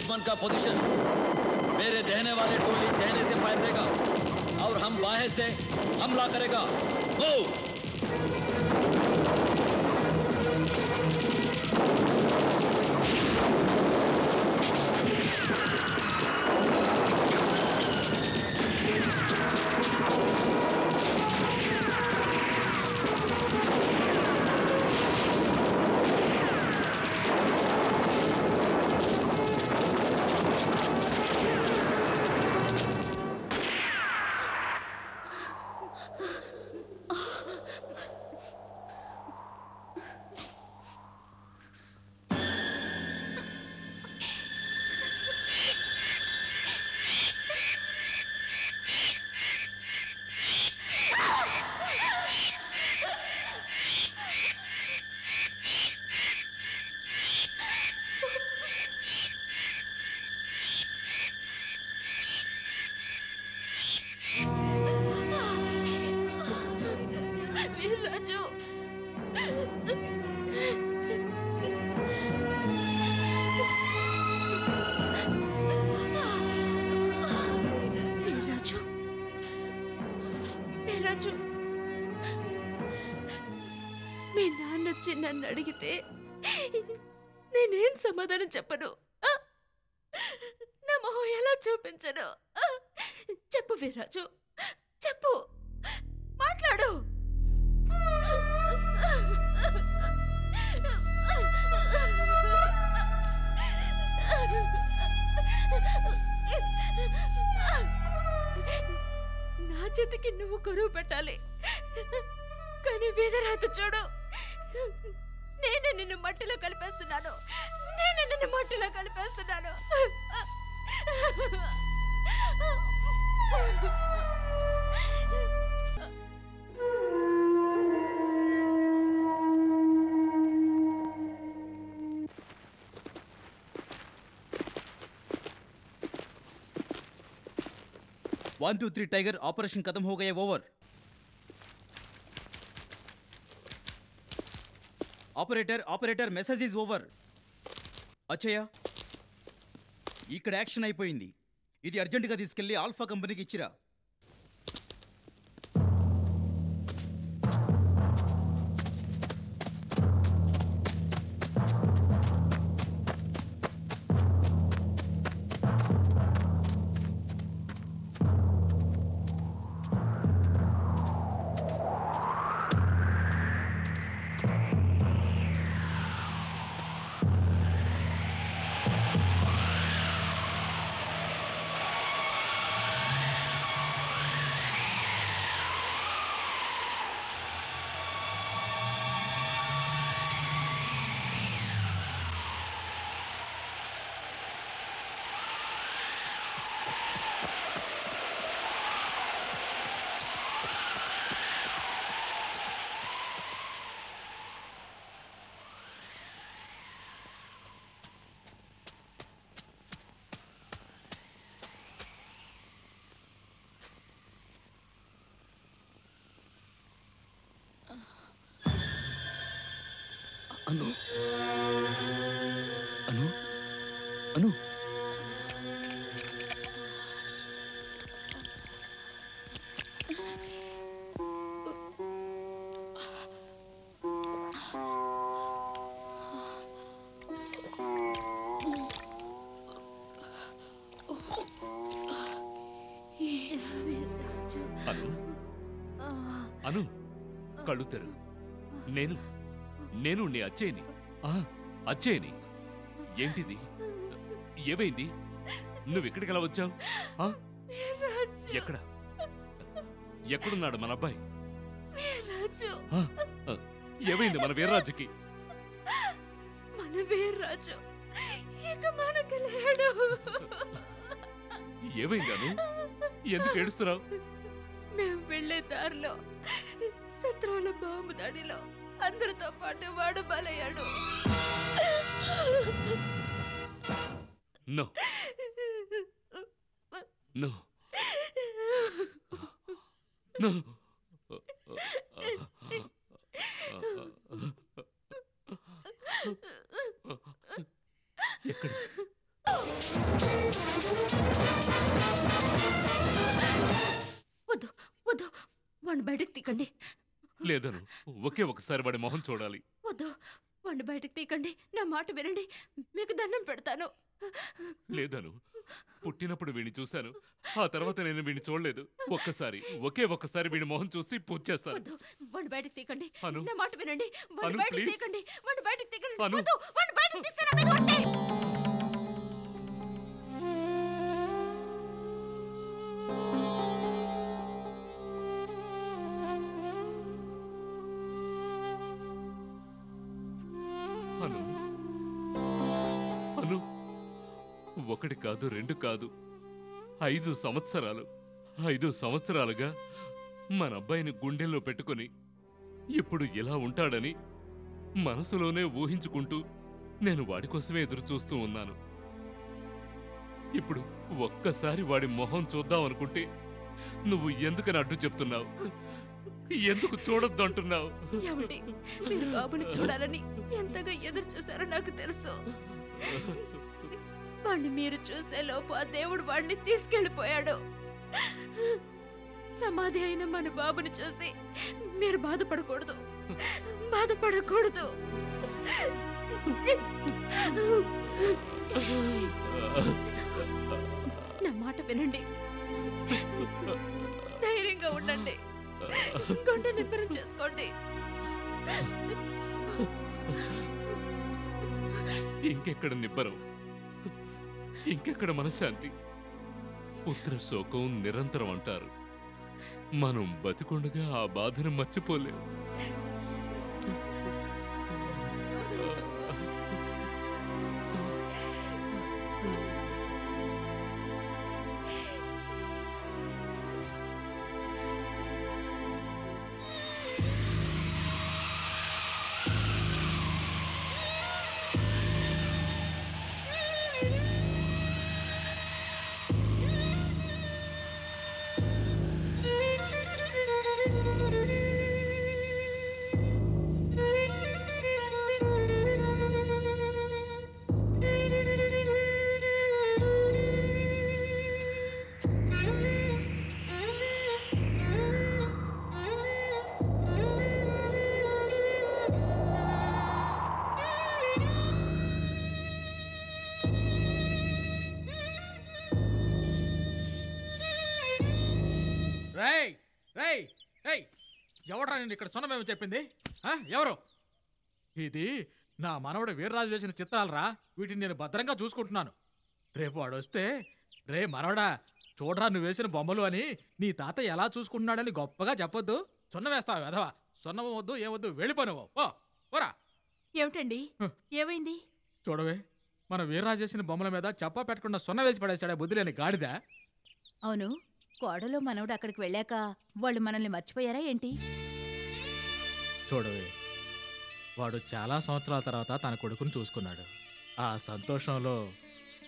दुश्मन का पोजीशन। मेरे देने वाले टोली देने से फायर देगा और हम बाहें से हमला करेगा। మీ నాన్న వచ్చి నన్ను అడిగితే నేనేం సమాధానం చెప్పను? నా మొహం ఎలా చూపించను? చెప్పు వీర్రాజు, చెప్పు, మాట్లాడు. నా చేతికి నువ్వు కరువు పెట్టాలి, కానీ వీరరాజు చూడు, నేనే నిన్ను మట్టిలో కలిపేస్తున్నాను, నేనే నిన్ను మట్టిలో కలిపేస్తున్నాను. One two three tiger operation खत्म हो गया, over. Operator message is over. Achayya, ఇక్కడ యాక్షన్ అయిపోయింది. ఇది అర్జెంటుగా తీసుకెళ్లి ఆల్ఫా కంపెనీకి ఇచ్చిరా. అను అను అను అను, కళ్ళు తెరు. నేను నీ అచ్చయ్యని. అచ్చయ్యని. ఏంటిది? ఏమైంది? నువ్వు ఇక్కడికి ఎలా వచ్చావు? ఎక్కడున్నాడు మన అబ్బాయి? ఏమైంది మన వీర్రాజుకి? మన వీర్రాజు ఇక మనకు లేడు. ఏమైందాను? ఎందుకు ఏడుస్తున్నావు? మేము వెళ్లే దారిలో శత్రువుల బాంబు దాడిలో అందరితో పాటు వాడు బలయ్యాడు. No no no. ఎక్కడ? వాడిని బయటకు తీకండి. లేదను, ఒకే ఒకసారి వాడి మొహం చూడాలి. వద్దు, వాడిని బయటకు తీకండి. నా మాట వినండి, మీకు దండం పెడతాను. లేదను, పుట్టినప్పుడు వీడిని చూశాను, ఆ తర్వాత నేను వీడిని చూడలేదు. ఒకే ఒక్కసారి వీడి మొహం చూసి పూజ చేస్తాను. వద్దు, వాడిని బయటకు తీకండి. అను, నా మాట వినండి, వాడిని అను, బయటకు ప్లీజ్. తీకండి. వాడిని బయటకు తీకండి. అను. వద్దు, వాడిని బయటకు తీస్తే నా మీద ఒట్టే. అను, అను, ఒకటి కాదు, రెండు కాదు, 5 సంవత్సరాలు, 5 సంవత్సరాలుగా మన అబ్బాయిని గుండెల్లో పెట్టుకొని ఇప్పుడు ఇలా ఉంటాడని మనసులోనే ఊహించుకుంటూ నేను వాడి కోసమే ఎదురు చూస్తూ ఉన్నాను. ఇప్పుడు ఒక్కసారి వాడి మొహం చూద్దాం అనుకుంటే నువ్వు ఎందుకని అడ్డు చెప్తున్నావు? ఎందుకు చూడొద్దు అంటున్నావు? ఏమండి, మీరు బాబుని చూడాలని ఎంతగా ఎదురు చూశారో నాకు తెలుసు. వాణ్ణి మీరు చూసే లోపు ఆ దేవుడు వాడిని తీసుకెళ్లిపోయాడు. సమాధి అయిన మన బాబుని చూసి మీరు బాధపడకూడదు, బాధపడకూడదు. నా మాట వినండి, ధైర్యంగా ఉండండి, గుండె నిబ్బరం చేసుకోండి. ఇంకెక్కడ నిబ్బరం, ఇంకెక్కడ మనశ్శాంతి? పుత్ర శోకం నిరంతరం అంటారు. మనం బతికుండగా ఆ బాధను మర్చిపోలేం. ఎవడ్రా నేను ఇక్కడ సొన్నమేమో చెప్పింది? ఎవరు? ఇది నా మనవడు వీర్రాజు వేసిన చిత్రాలరా. వీటిని నేను భద్రంగా చూసుకుంటున్నాను. రేపు వాడు వస్తే, రే మనవడా చూడరా నువ్వు వేసిన బొమ్మలు అని నీ తాత ఎలా చూసుకుంటున్నాడని గొప్పగా చెప్పొద్దు. సున్నం వేస్తావు వెధవా. సున్నం వద్దు, ఏమొద్దు, వెళ్ళిపోను. పోరా. ఏమిటండి, ఏమైంది? చూడవే, మన వీర్రాజు చేసిన బొమ్మల మీద చెప్పా పెట్టకుండా సున్న వేసి పడేశాడా బుద్ధి లేని గాడిద. అవును, కోడలో మనవడు అక్కడికి వెళ్ళాక వాళ్ళు మనల్ని మర్చిపోయారా ఏంటి? చూడవే, వాడు చాలా సంవత్సరాల తర్వాత తన కొడుకుని చూసుకున్నాడు. ఆ సంతోషంలో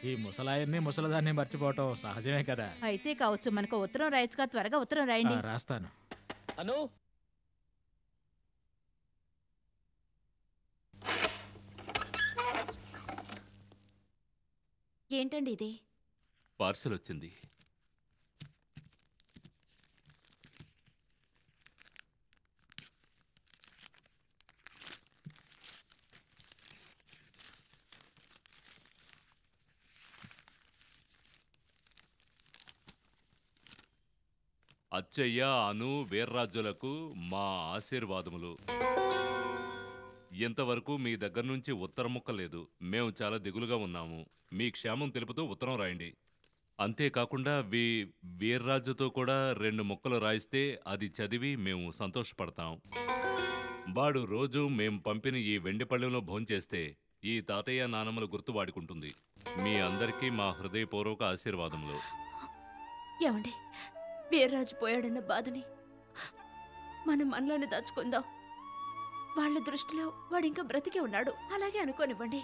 ఈ ముసలాయన్ని ముసలదాన్ని మర్చిపోవటం సహజమే కదా. అయితే కావచ్చు. మనకు ఉత్తరం రాయచ్చుగా, త్వరగా ఉత్తరం రాయండి. రాస్తాను. అను, ఏంటండి ఇది? పార్సల్ వచ్చింది. అచ్చయ్య, అను, వీర్రాజులకు మా ఆశీర్వాదములు. ఇంతవరకు మీ దగ్గర నుంచి ఉత్తరం ముక్క లేదు. మేము చాలా దిగులుగా ఉన్నాము. మీ క్షేమం తెలుపుతూ ఉత్తరం రాయండి. అంతేకాకుండా వీర్రాజుతో కూడా 2 ముక్కలు రాయిస్తే అది చదివి మేము సంతోషపడతాం. వాడు రోజు మేము పంపిన ఈ వెండి పళ్ళెంలో భోంచేస్తే ఈ తాతయ్య నానమ్మల గుర్తు వాడుకుంటుంది. మీ అందరికీ మా హృదయపూర్వక ఆశీర్వాదములు. ఏమండి, వీర్రాజు పోయాడన్న బాధని మనం మనలోనే దాచుకుందాం. వాళ్ళ దృష్టిలో వాడు ఇంకా బ్రతికే ఉన్నాడు అలాగే అనుకోనివ్వండి.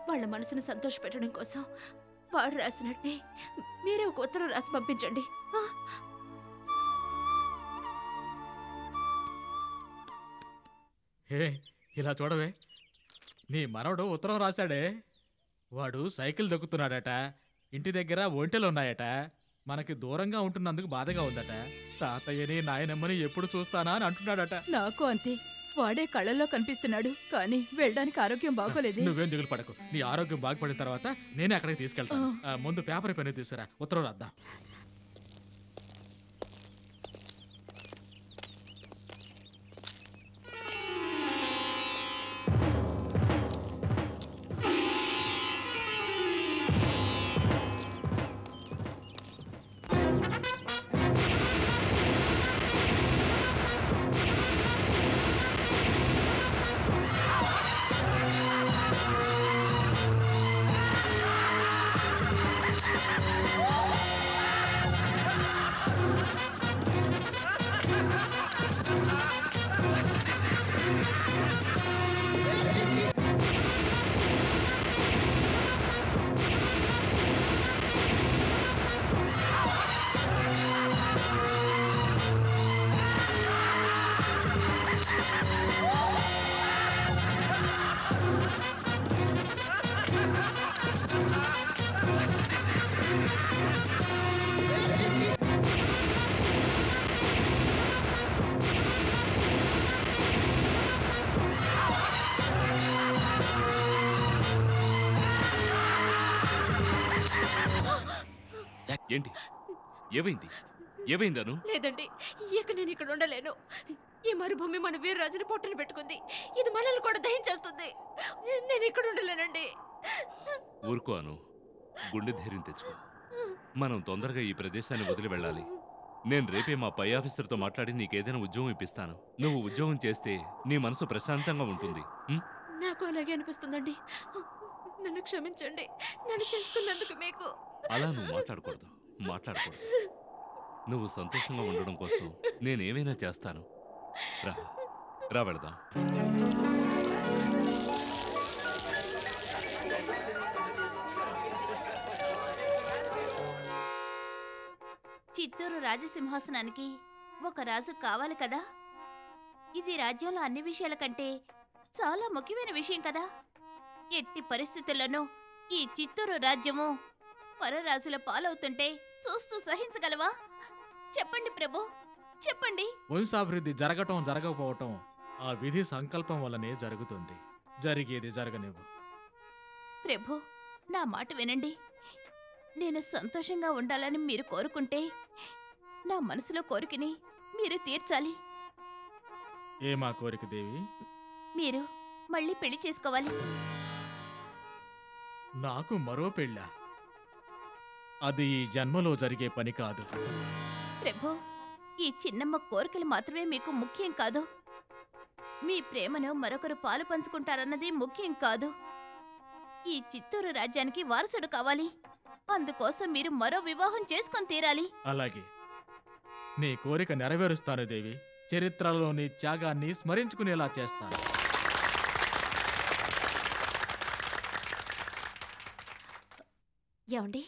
వాళ్ళ మనసును సంతోష పెట్టడం కోసం వాడు రాసినట్టే మీరే ఒక ఉత్తరం రాసి పంపించండి. హే, ఇలా చూడవే, నీ మనవడు ఉత్తరం రాశాడే. వాడు సైకిల్ దొక్కుతున్నాడట, ఇంటి దగ్గర ఒంటెలు ఉన్నాయట. మనకి దూరంగా ఉంటున్నందుకు బాధగా ఉందట. తాతయ్యని నాయనమ్మని ఎప్పుడు చూస్తానా అని అంటున్నాడట. నాకు అంతే. వాడే కళ్ళల్లో కనిపిస్తున్నాడు, కానీ వెళ్ళడానికి ఆరోగ్యం బాగోలేదే. నువ్వేం దిగులు పడకు. నీ ఆరోగ్యం బాగుపడిన తర్వాత నేనే అక్కడికి తీసుకెళ్తాను. ముందు పేపర్ పెన్ను తీసుకురా, ఉత్తరం రాద్దాం. ఏంటి? ఏమైంది? ఏమైందను? లేదండి, ఇక నేను ఇక్కడ ఉండలేను. ఈ మరుభూమి మన వీర్రాజుని పొట్టలు పెట్టుకుంది. ఇది మనల్ని కూడా దహించేస్తుంది. నేను ఇక్కడ ఉండలేనండి. ఊరుకో అను, గుండె ధైర్యం తెచ్చుకో. మనం తొందరగా ఈ ప్రదేశాన్ని వదిలి వెళ్ళాలి. నేను రేపే మా పై ఆఫీసర్తో మాట్లాడి నీకేదైనా ఉద్యోగం ఇప్పిస్తాను. నువ్వు ఉద్యోగం చేస్తే నీ మనసు ప్రశాంతంగా ఉంటుంది. నాకు అలాగే అనిపిస్తుందండి. నన్ను క్షమించండి. నన్ను చేసుకున్నందుకు మీకు. అలా నువ్వు మాట్లాడకూడదు. నువ్వు సంతోషంగా ఉండడం కోసం నేనేమైనా చేస్తాను. రా రా వెళదాం. చిత్తూరు రాజసింహాసనానికి ఒక రాజు కావాలి కదా. ఇది రాజ్యంలో అన్ని విషయాల కంటే చాలా ముఖ్యమైన విషయం కదా. ఎట్టి పరిస్థితుల్లోనూ ఈ చిత్తూరు రాజ్యము పరరాజుల పాలవుతుంటే చూస్తూ సహించగలవా? చెప్పండి ప్రభు, చెప్పండి. వంశాభివృద్ధి జరగటం జరగకపోవటం ఆ విధి సంకల్పం వల్లనే జరుగుతుంది. జరిగేది జరగనివ్వు. ప్రభు, నా మాట వినండి. నేను సంతోషంగా ఉండాలని మీరు కోరుకుంటే నా మనసులో కోరికని మీరు తీర్చాలి. ఏమా కోరిక దేవి? మీరు మళ్ళీ పెళ్లి చేసుకోవాలి. నాకు మరో పెళ్ళ? అది ఈ జన్మలో జరిగే పని కాదు. ప్రభు, ఈ చిన్నమ్మ కోరికలు మాత్రమే మీకు ముఖ్యం కాదు. మీ ప్రేమను మరొకరు పాలు పంచుకుంటారన్నది ముఖ్యం కాదు. ఈ చిత్తూరు రాజ్యానికి వారసుడు కావాలి. అందుకోసం మీరు మరో వివాహం చేసుకొని తీరాలి. అలాగే, నీ కోరిక నెరవేరుస్తాను దేవి. చరిత్రలో నీ త్యాగాన్ని స్మరించుకునేలా చేస్తాను. ఏమండి,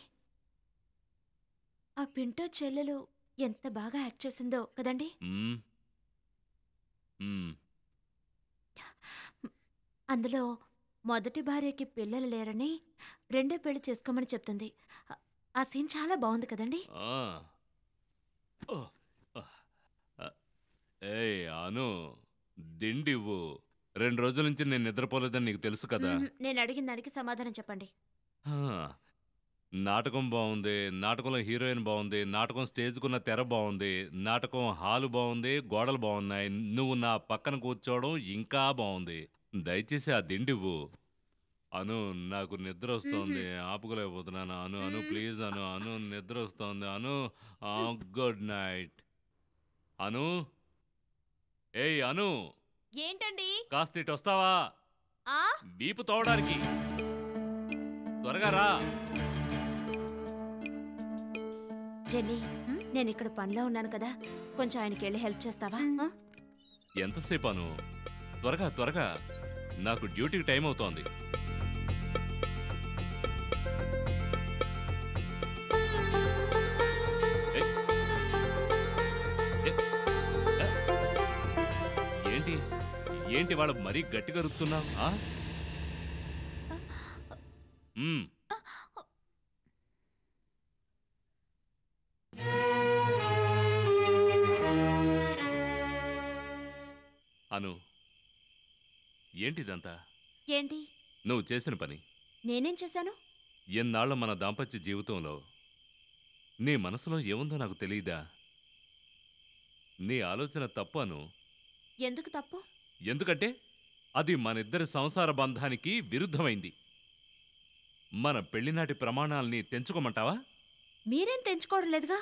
ఆ పింటో చెల్లెలు ఎంత బాగా యాక్ట్ చేసిందో కదండి. అందులో మొదటి భార్యకి పిల్లలు లేరని రెండో పెళ్లి చేసుకోమని చెప్తుంది. ఆ సీన్ చాలా బాగుంది కదండి. ఏయ్ అను, దిండివ్వు. 2 రోజుల నుంచి నేను నిద్రపోలేదని నీకు తెలుసు కదా. నేను అడిగిన దానికి సమాధానం చెప్పండి. నాటకం బాగుంది, నాటకంలో హీరోయిన్ బాగుంది, నాటకం స్టేజ్కున్న తెర బాగుంది, నాటకం హాలు బాగుంది, గోడలు బాగున్నాయి, నువ్వు నా పక్కన కూర్చోవడం ఇంకా బాగుంది. దయచేసి ఆ దిండివ్వు. అను, నాకు నిద్ర వస్తోంది, ఆపుకోలేకపోతున్నాను. అను ప్లీజ్ అను నిద్ర వస్తోంది. Good night. అను, ఏయ్ అను, ఏంటండి? కాస్త ఇటు వస్తావా? బీపు తోవడానికి. త్వరగా రా. జెన్నీ, నేను ఇక్కడ పనిలో ఉన్నాను కదా, కొంచెం ఆయనకి వెళ్ళి హెల్ప్ చేస్తావా? ఎంతసేపు అను? త్వరగా, నాకు డ్యూటీకి టైం అవుతోంది. ఏంటి వాళ్ళ మరీ గట్టిగా రుక్కుతున్నావు? అను, ఏంటిదంతా? ఏంటి? నువ్వు చేసిన పని. నేనేం చేశాను? ఎన్నాళ్ళ మన దాంపత్య జీవితంలో నీ మనసులో ఏముందో నాకు తెలియదా? నీ ఆలోచన తప్పు అను. ఎందుకు తప్పు? ఎందుకంటే అది మనిద్దరి సంసార బంధానికి విరుద్ధమైంది. మన పెళ్లినాటి ప్రమాణాల్ని తెంచుకోమంటావా? మీరేం తెంచుకోవడం లేదుగా.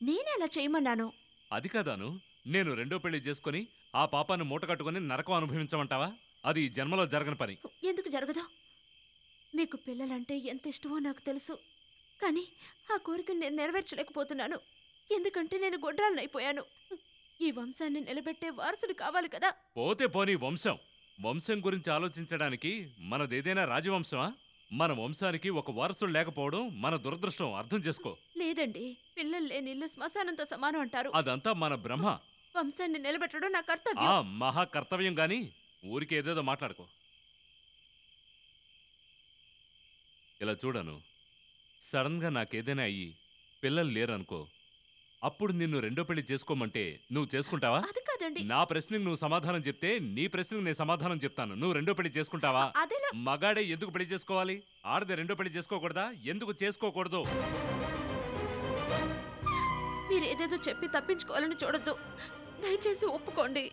నేనెలా చేయమన్నాను? అది కాదాను, నేను రెండో పెళ్లి చేసుకుని ఆ పాపాన్ని మూటకట్టుకుని నరకం అనుభవించమంటావా? అది ఈ జన్మలో జరగని పని. ఎందుకు జరగదు? మీకు పిల్లలంటే ఎంత ఇష్టమో నాకు తెలుసు. కానీ ఆ కోరికను నేను నెరవేర్చలేకపోతున్నాను. ఎందుకంటే నేను గొడ్రాలనైపోయాను. ఈ వంశాన్ని నిలబెట్టే వారసుడు కావాలి కదా. పోతే పోనీ వంశం. వంశం గురించి ఆలోచించడానికి మనదేదైనా రాజవంశమా? మన వంశానికి ఒక వారసుడు లేకపోవడం మన దురదృష్టం. అర్థం చేసుకో. లేదండి, పిల్లలు లేని ఇల్లు శ్మశానంతో సమానం అంటారు. అదంతా మన బ్రహ్మ. వంశాన్ని నిలబెట్టడం నా ఆ కర్తవ్యం. మహా కర్తవ్యం గాని ఊరికి ఏదేదో మాట్లాడుకో. ఇలా చూడను, సడన్ గా నాకేదైనా అయ్యి పిల్లలు లేరనుకో, అప్పుడు నిన్ను రెండో పెళ్లి చేసుకోమంటే నువ్వు చేసుకుంటావా? అది కాదండి. నా ప్రశ్నకు నువ్వు సమాధానం చెప్తే నీ ప్రశ్నకు నేను సమాధానం చెప్తాను. నువ్వు రెండో పెళ్లి చేసుకుంటావా? అదేలా? మగాడే ఎందుకు పెళ్లి చేసుకోవాలి? ఆడదే రెండో పెళ్లి చేసుకోకూడదా? ఎందుకు చేసుకోకూడదు? మీరు ఏదేదో చెప్పి తప్పించుకోవాలని చూడొద్దు. దయచేసి ఒప్పుకోండి.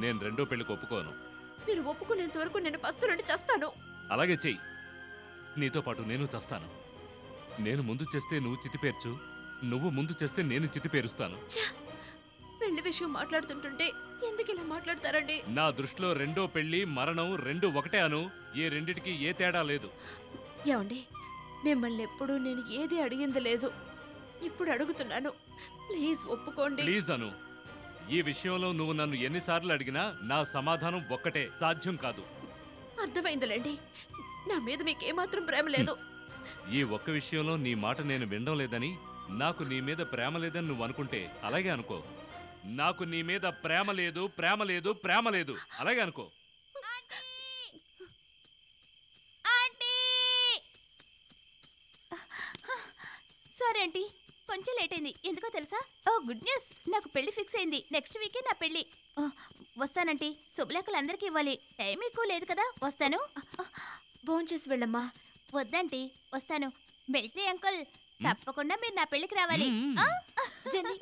నేను రెండో పెళ్లికి ఒప్పుకోను. మీరు ఒప్పుకునేంత వరకు నేను పస్తులుండి చేస్తాను. అలాగే చెయ్యి. నీతో పాటు నేను చస్తాను. నేను ముందు చేస్తే నువ్వు చితిపేర్చు, నువ్వు ముందు చేస్తే నేను చితిపేరుస్తాను. పెళ్లి విషయం మాట్లాడుతుంటుంటే ఎందుకు ఇలా మాట్లాడతారండి? నా దృష్టిలో రెండో పెళ్లి మరణం రెండు ఒకటే అను. ఏ రెండిటికి ఏ తేడా లేదు. ఏమండి, మిమ్మల్ని ఎప్పుడూ నేను ఏది అడిగింది లేదు. ఇప్పుడు అడుగుతున్నాను, ప్లీజ్ ఒప్పుకోండి. ప్లీజ్ అను. ఈ విషయంలో నువ్వు నన్ను ఎన్నిసార్లు అడిగినా నా సమాధానం ఒక్కటే, సాధ్యం కాదు. అర్థమైందిలేండి, నా మీద మీకేమాత్రం ప్రేమ లేదు. ఈ ఒక్క విషయంలో నీ మాట నేను వినడం లేదని, నాకు నీ మీద ప్రేమ లేదని నువ్వు అనుకుంటే అలాగే అనుకో. నాకు నీ మీద ప్రేమ లేదు, ప్రేమ లేదు, ప్రేమ లేదు, అలాగే అనుకో. సారీ ఆంటీ, కొంచెం లేట్ అయింది. ఎందుకో తెలుసా? ఓ గుడ్ న్యూస్, నాకు పెళ్లి ఫిక్స్ అయింది. నెక్స్ట్ వీకే నా పెళ్లి. వస్తానంటీ. శుభలేఖలు అందరికీ ఇవ్వాలి. టైం ఎక్కువ లేదు కదా. వస్తాను. భోంచేసి వెళ్ళమ్మా. వద్దంటీ, వస్తాను. మిలిటరీ అంకుల్, తప్పకుండా మీరు నా పెళ్లికి రావాలి. జెన్నీ,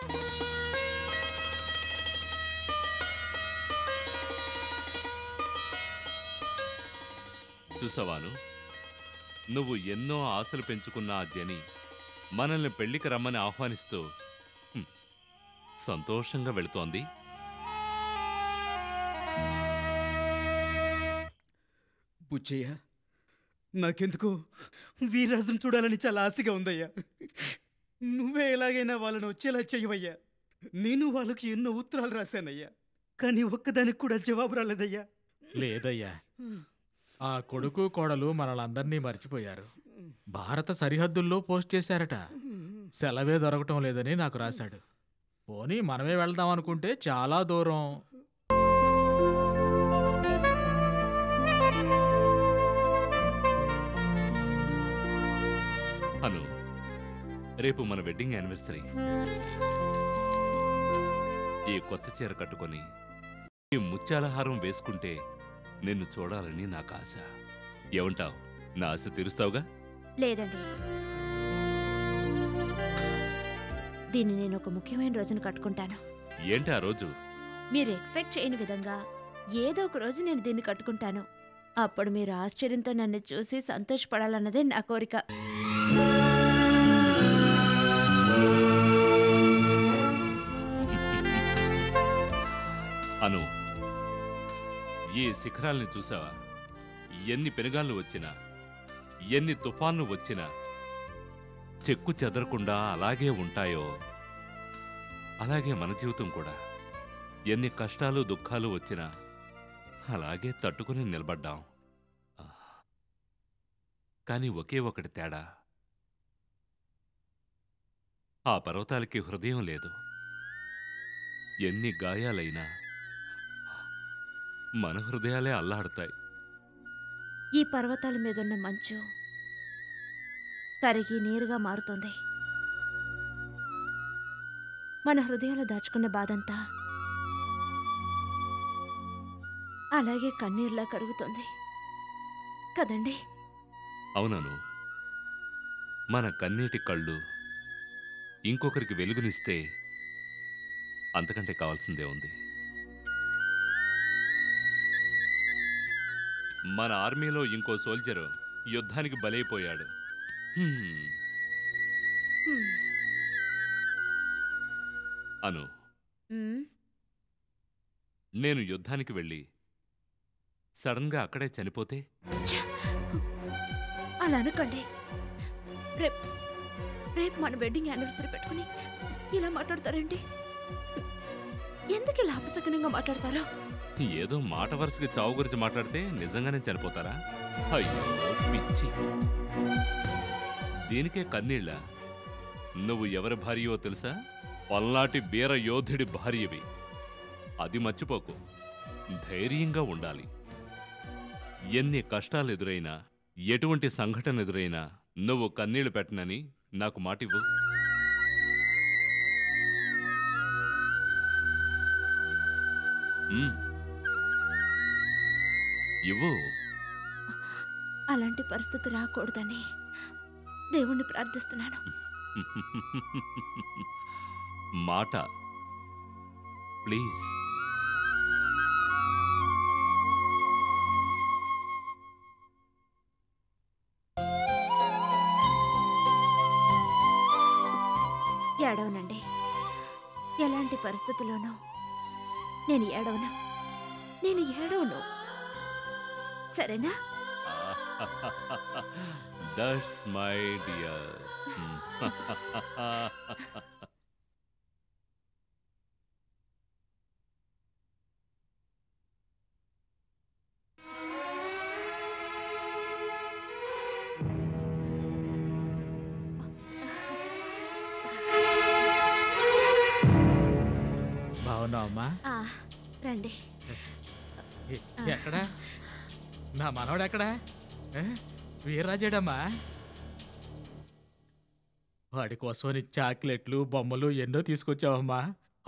చూసావాను, నువ్వు ఎన్నో ఆశలు పెంచుకున్న ఆ జని మనల్ని పెళ్లికి రమ్మని ఆహ్వానిస్తూ సంతోషంగా వెళుతోంది. బుచ్చయ్య, నాకెందుకో వీర్రాజును చూడాలని చాలా ఆశగా ఉందయ్యా. నువ్వే ఎలాగైనా వాళ్ళని వచ్చేలా చెయ్యవయ్యా. నేను వాళ్ళకి ఎన్నో ఉత్తరాలు రాశానయ్యా, కానీ ఒక్కదానికి కూడా జవాబు రాలేదయ్యా. లేదయ్యా, ఆ కొడుకు కోడలు మనలందరినీ మర్చిపోయారు. భారత సరిహద్దుల్లో పోస్ట్ చేశారట. సెలవే దొరకటం లేదని నాకు రాశాడు. పోనీ మనమే వెళ్దాం అనుకుంటే చాలా దూరం. అను, రేపు మన వెడ్డింగ్ యానివర్సరీ. ఈ కొత్త చీర కట్టుకొని ఈ ముత్యాలహారం వేసుకుంటే నిన్ను చూడాలని నాకు ఆశ. ఏమంటావు? నా ఆశ తీరుస్తావుగా? లేదండి, దీన్ని నేను ఒక ముఖ్యమైన రోజున కట్టుకుంటాను. ఏంటి ఆ రోజు? మీరు ఎక్స్పెక్ట్ చేయని విధంగా ఏదో ఒక రోజు నేను దీన్ని కట్టుకుంటాను. అప్పుడు మీరు ఆశ్చర్యంతో నన్ను చూసి సంతోషపడాలన్నదే నా కోరిక. అను, ఈ శిఖరాల్ని చూసావా? ఎన్ని పెనుగాళ్ళు వచ్చినా, ఎన్ని తుఫాన్లు వచ్చినా చెక్కు చెదరకుండా అలాగే ఉంటాయో, అలాగే మన జీవితం కూడా ఎన్ని కష్టాలు దుఃఖాలు వచ్చినా అలాగే తట్టుకుని నిలబడ్డాం. కానీ ఒకే ఒకటి తేడా, ఆ పర్వతాలకి హృదయం లేదు. ఎన్ని గాయాలైనా మన హృదయాలే అల్లాడతాయి. ఈ పర్వతాల మీదున్న మంచు కరిగి నీరుగా మారుతుంది. మన హృదయంలో దాచుకున్న బాధంతా అలాగే కన్నీరులా కరుగుతోంది కదండి. అవునను, మన కన్నీటి కళ్ళు ఇంకొకరికి వెలుగునిస్తే అంతకంటే కావాల్సిందే ఉంది. మన ఆర్మీలో ఇంకో సోల్జరు యుద్ధానికి బలైపోయాడు. అను, నేను యుద్ధానికి వెళ్ళి సడన్గా అక్కడే చనిపోతే? అలా అనకండి. రేపు మన వెడ్డింగ్ యానివర్సరీ పెట్టుకుని ఇలా మాట్లాడతారేంటి? ఎందుకు ఇలా అపశకునంగా మాట్లాడతారో? ఏదో మాట వరుసకి చావు గురించి మాట్లాడితే నిజంగానే చనిపోతారా? అయ్యో పిచ్చి, దీనికే కన్నీళ్ళ? నువ్వు ఎవరి భార్యో తెలుసా? పల్నాటి వీర యోధుడి భార్యవి. అది మర్చిపోకు. ధైర్యంగా ఉండాలి. ఎన్ని కష్టాలు ఎదురైనా, ఎటువంటి సంఘటన ఎదురైనా నువ్వు కన్నీళ్లు పెట్టనని నాకు మాటివ్వు. ఇవ్వు. అలాంటి పరిస్థితి రాకూడదని దేవుణ్ణి ప్రార్థిస్తున్నాను. మాట ప్లీజ్. ఏడవనండి. ఎలాంటి పరిస్థితుల్లోనూ నేను ఏడవను. సరేనా? That's my dear. బాగున్నావమ్మా? రండి. ఎక్కడా నా మనవడు? ఎక్కడా వీర్రాజేడమ్మా? వాడి కోసమని చాక్లెట్లు, బొమ్మలు ఎన్నో తీసుకొచ్చావమ్మా.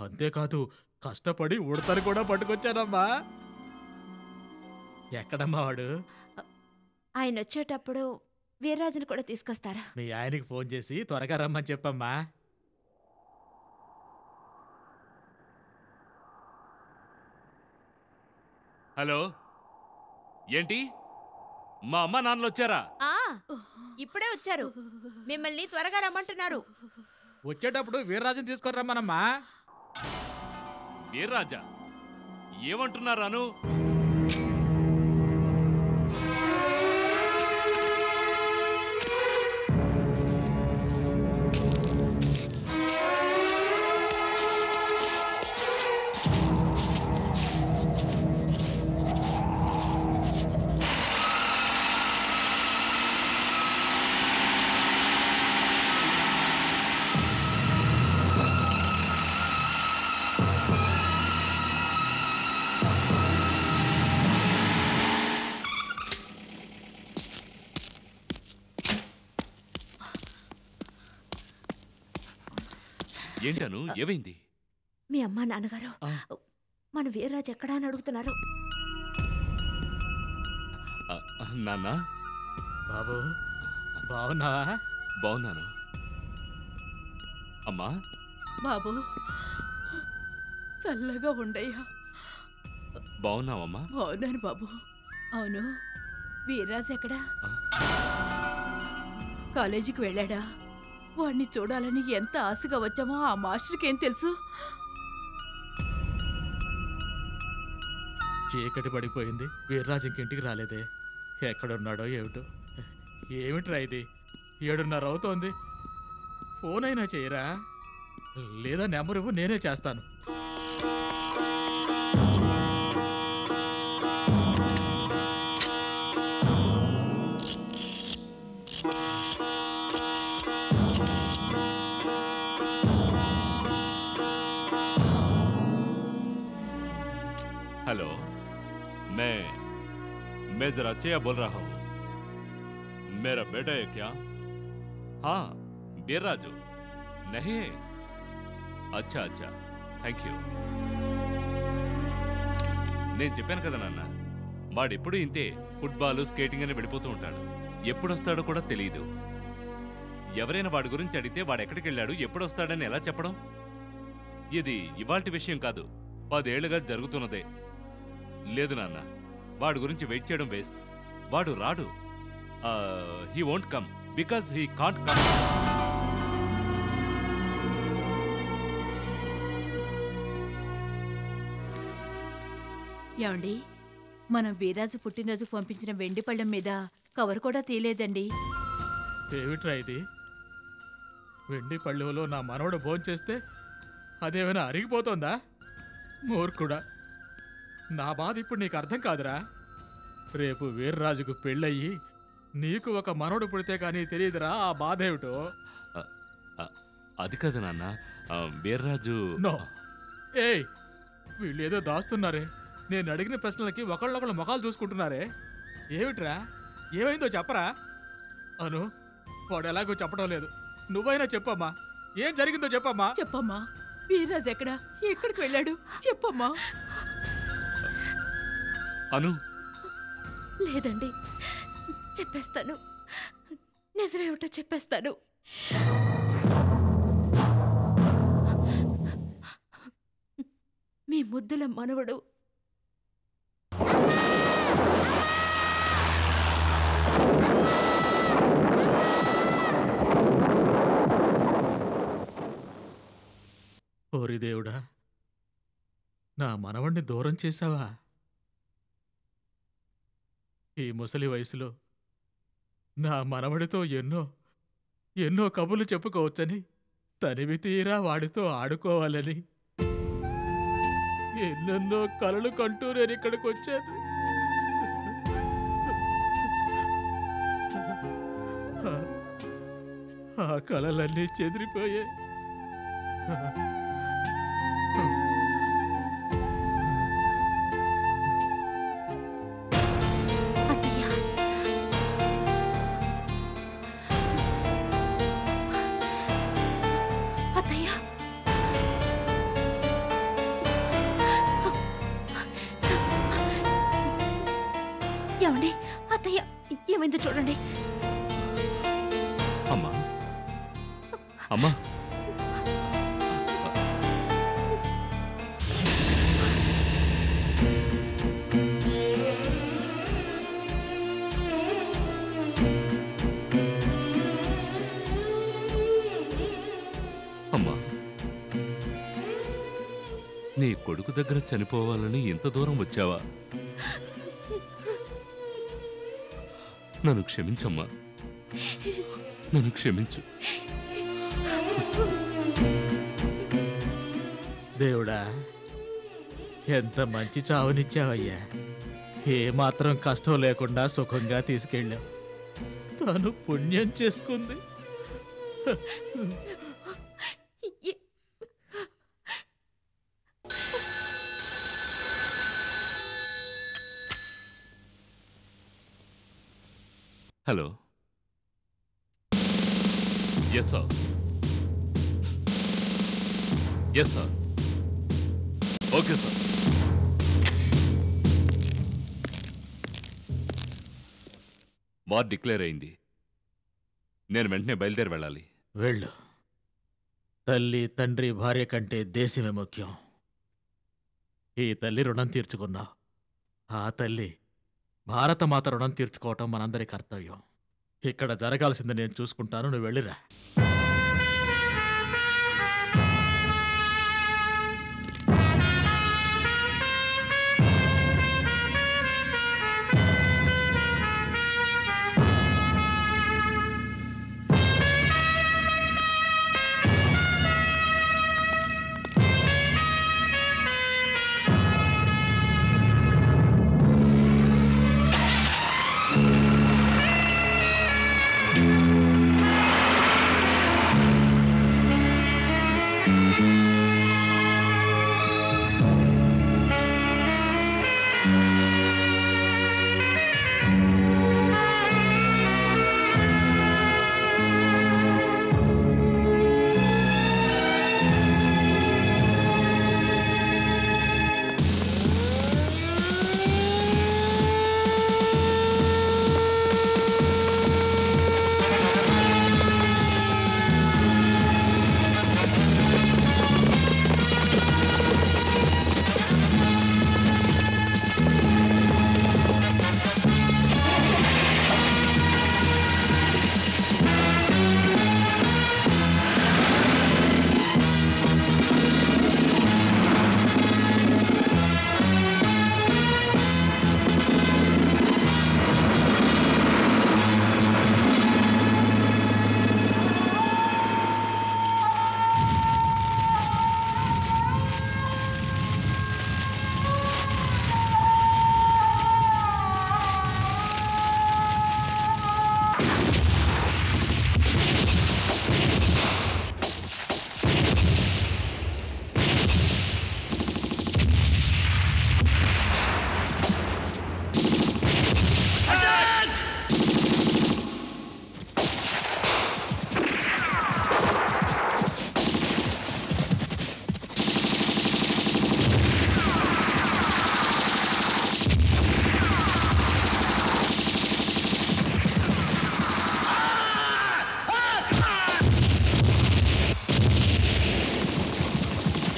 అంతేకాదు కష్టపడి ఉడతలు కూడా పట్టుకొచ్చానమ్మా. ఎక్కడమ్మా వాడు? ఆయన వచ్చేటప్పుడు వీర్రాజుని కూడా తీసుకొస్తారా? మీ ఆయనకి ఫోన్ చేసి త్వరగా రమ్మని చెప్పమ్మా. హలో, ఏంటి మా అమ్మ నాన్నలు వచ్చారా? ఇప్పుడే వచ్చారు. మిమ్మల్ని త్వరగా రమ్మంటున్నారు. వచ్చేటప్పుడు వీర్రాజుని తీసుకొని రమ్మనమ్మా. వీర్రాజా ఏమంటున్నారాను? ఏంటను, ఏమైంది? మీ అమ్మా నాన్నగారు మన వీర్రాజు ఎక్కడా అని అడుగుతున్నారు. నాన్న. బాబు బాగున్నావా? బాగున్నాను. అమ్మా. బాబు చల్లగా ఉండయ్యా. బాగున్నావమ్మా? బాగున్నాను బాబు. అవును, వీర్రాజు ఎక్కడా? కాలేజీకి వెళ్ళాడా? వాడిని చూడాలని ఎంత ఆశగా వచ్చామో ఆ మాస్టర్కి ఏం తెలుసు? చీకటి పడిపోయింది. వీర్రాజు ఇంకింటికి రాలేదే. ఎక్కడున్నాడో ఏమిటో. ఏమిట్రా ఇది? 7:30 అవుతోంది. ఫోన్ అయినా చేయరా? లేదా నెంబర్ ఇవ్వు, నేనే చేస్తాను. हेलो, मैं जरा चेया बोल रहा हूँ. मेरा बेटा है क्या? हाँ, వీర్రాజు. नहीं है? अच्छा अच्छा, थैंक यू. నేను చెప్పాను కదా నాన్న, వాడెప్పుడు ఇంతే, ఫుట్బాల్ స్కేటింగ్ అని వెళ్ళిపోతూ ఉంటాడు. ఎప్పుడొస్తాడో కూడా తెలియదు. ఎవరైనా వాడి గురించి అడిగితే వాడెక్కడికి వెళ్ళాడు, ఎప్పుడొస్తాడని ఎలా చెప్పడం? ఇది ఇవాల్టి విషయం కాదు, 10 ఏళ్లుగా జరుగుతున్నదే. లేదు నాన్న, వాడి గురించి వెయిట్ చేయడం వేస్ట్. వాడు రాడు. He won't come because he can't come. ఏమండి, మనం వీరాజు పుట్టినరోజుకు పంపించిన వెండి పళ్ళెం మీద కవర్ కూడా తీయలేదండి. ఏమిట్రా ఇది? వెండి పళ్ళెంలో నా మనవడు భోంచేస్తే అదేమైనా అరిగిపోతుందా? మూర్ఖుడా, నా బాధ ఇప్పుడు నీకు అర్థం కాదురా. రేపు వీర్రాజుకు పెళ్ళయ్యి నీకు ఒక మనవడు పుడితే కానీ తెలియదురా ఆ బాధ ఏమిటో. అది కాదు నాన్న, వీర్రాజు. నో, ఏయ్, వీళ్ళేదో దాస్తున్నారే. నేను అడిగిన ప్రశ్నలకి ఒకళ్ళొకళ్ళు ముఖాలు చూసుకుంటున్నారే. ఏమిట్రా, ఏమైందో చెప్పరా? అను, వాడు ఎలాగో చెప్పడం లేదు. నువ్వైనా చెప్పమ్మా, ఏం జరిగిందో చెప్పమ్మా. చెప్పమ్మా, వీర్రాజు ఎక్కడికి వెళ్ళాడు చెప్పమ్మా. అను, లేదండి, చెప్పేస్తాను, నిజమేమిటో చెప్పేస్తాను. మీ ముద్దుల మనవడు ఓరి దేవుడా, నా మనవణ్ణి దూరం చేశావా? ఈ ముసలి వయసులో నా మనవడితో ఎన్నో కబుర్లు చెప్పుకోవచ్చని, తనివి తీరా వాడితో ఆడుకోవాలని ఎన్నెన్నో కలలు కంటూ నేను ఇక్కడికి వచ్చాను. ఆ కలలన్నీ చెదిరిపోయాయి. ఏమండి, అత్తయ్య ఏమైందో చూడండి. అమ్మా, అమ్మా, అమ్మా, నీ కొడుకు దగ్గర చనిపోవాలని ఇంత దూరం వచ్చావా? నన్ను క్షమించమ్మా, నన్ను క్షమించు. దేవుడా, ఎంత మంచి చావునిచ్చావయ్యా. ఏమాత్రం కష్టం లేకుండా సుఖంగా తీసుకెళ్ళావు. తను పుణ్యం చేసుకుంది. Hello, yes sir, yes sir, okay sir. War declare అయింది. నేను వెంటనే బయలుదేరి వెళ్ళాలి. వెళ్ళు. తల్లి, తండ్రి, భార్య కంటే దేశమే ముఖ్యం. ఈ తల్లి రుణం తీర్చుకున్నావు. ఆ తల్లి భారతమాత రుణం తీర్చుకోవటం మనందరి కర్తవ్యం. ఇక్కడ జరగాల్సింది నేను చూసుకుంటాను, నువ్వు వెళ్ళిరా.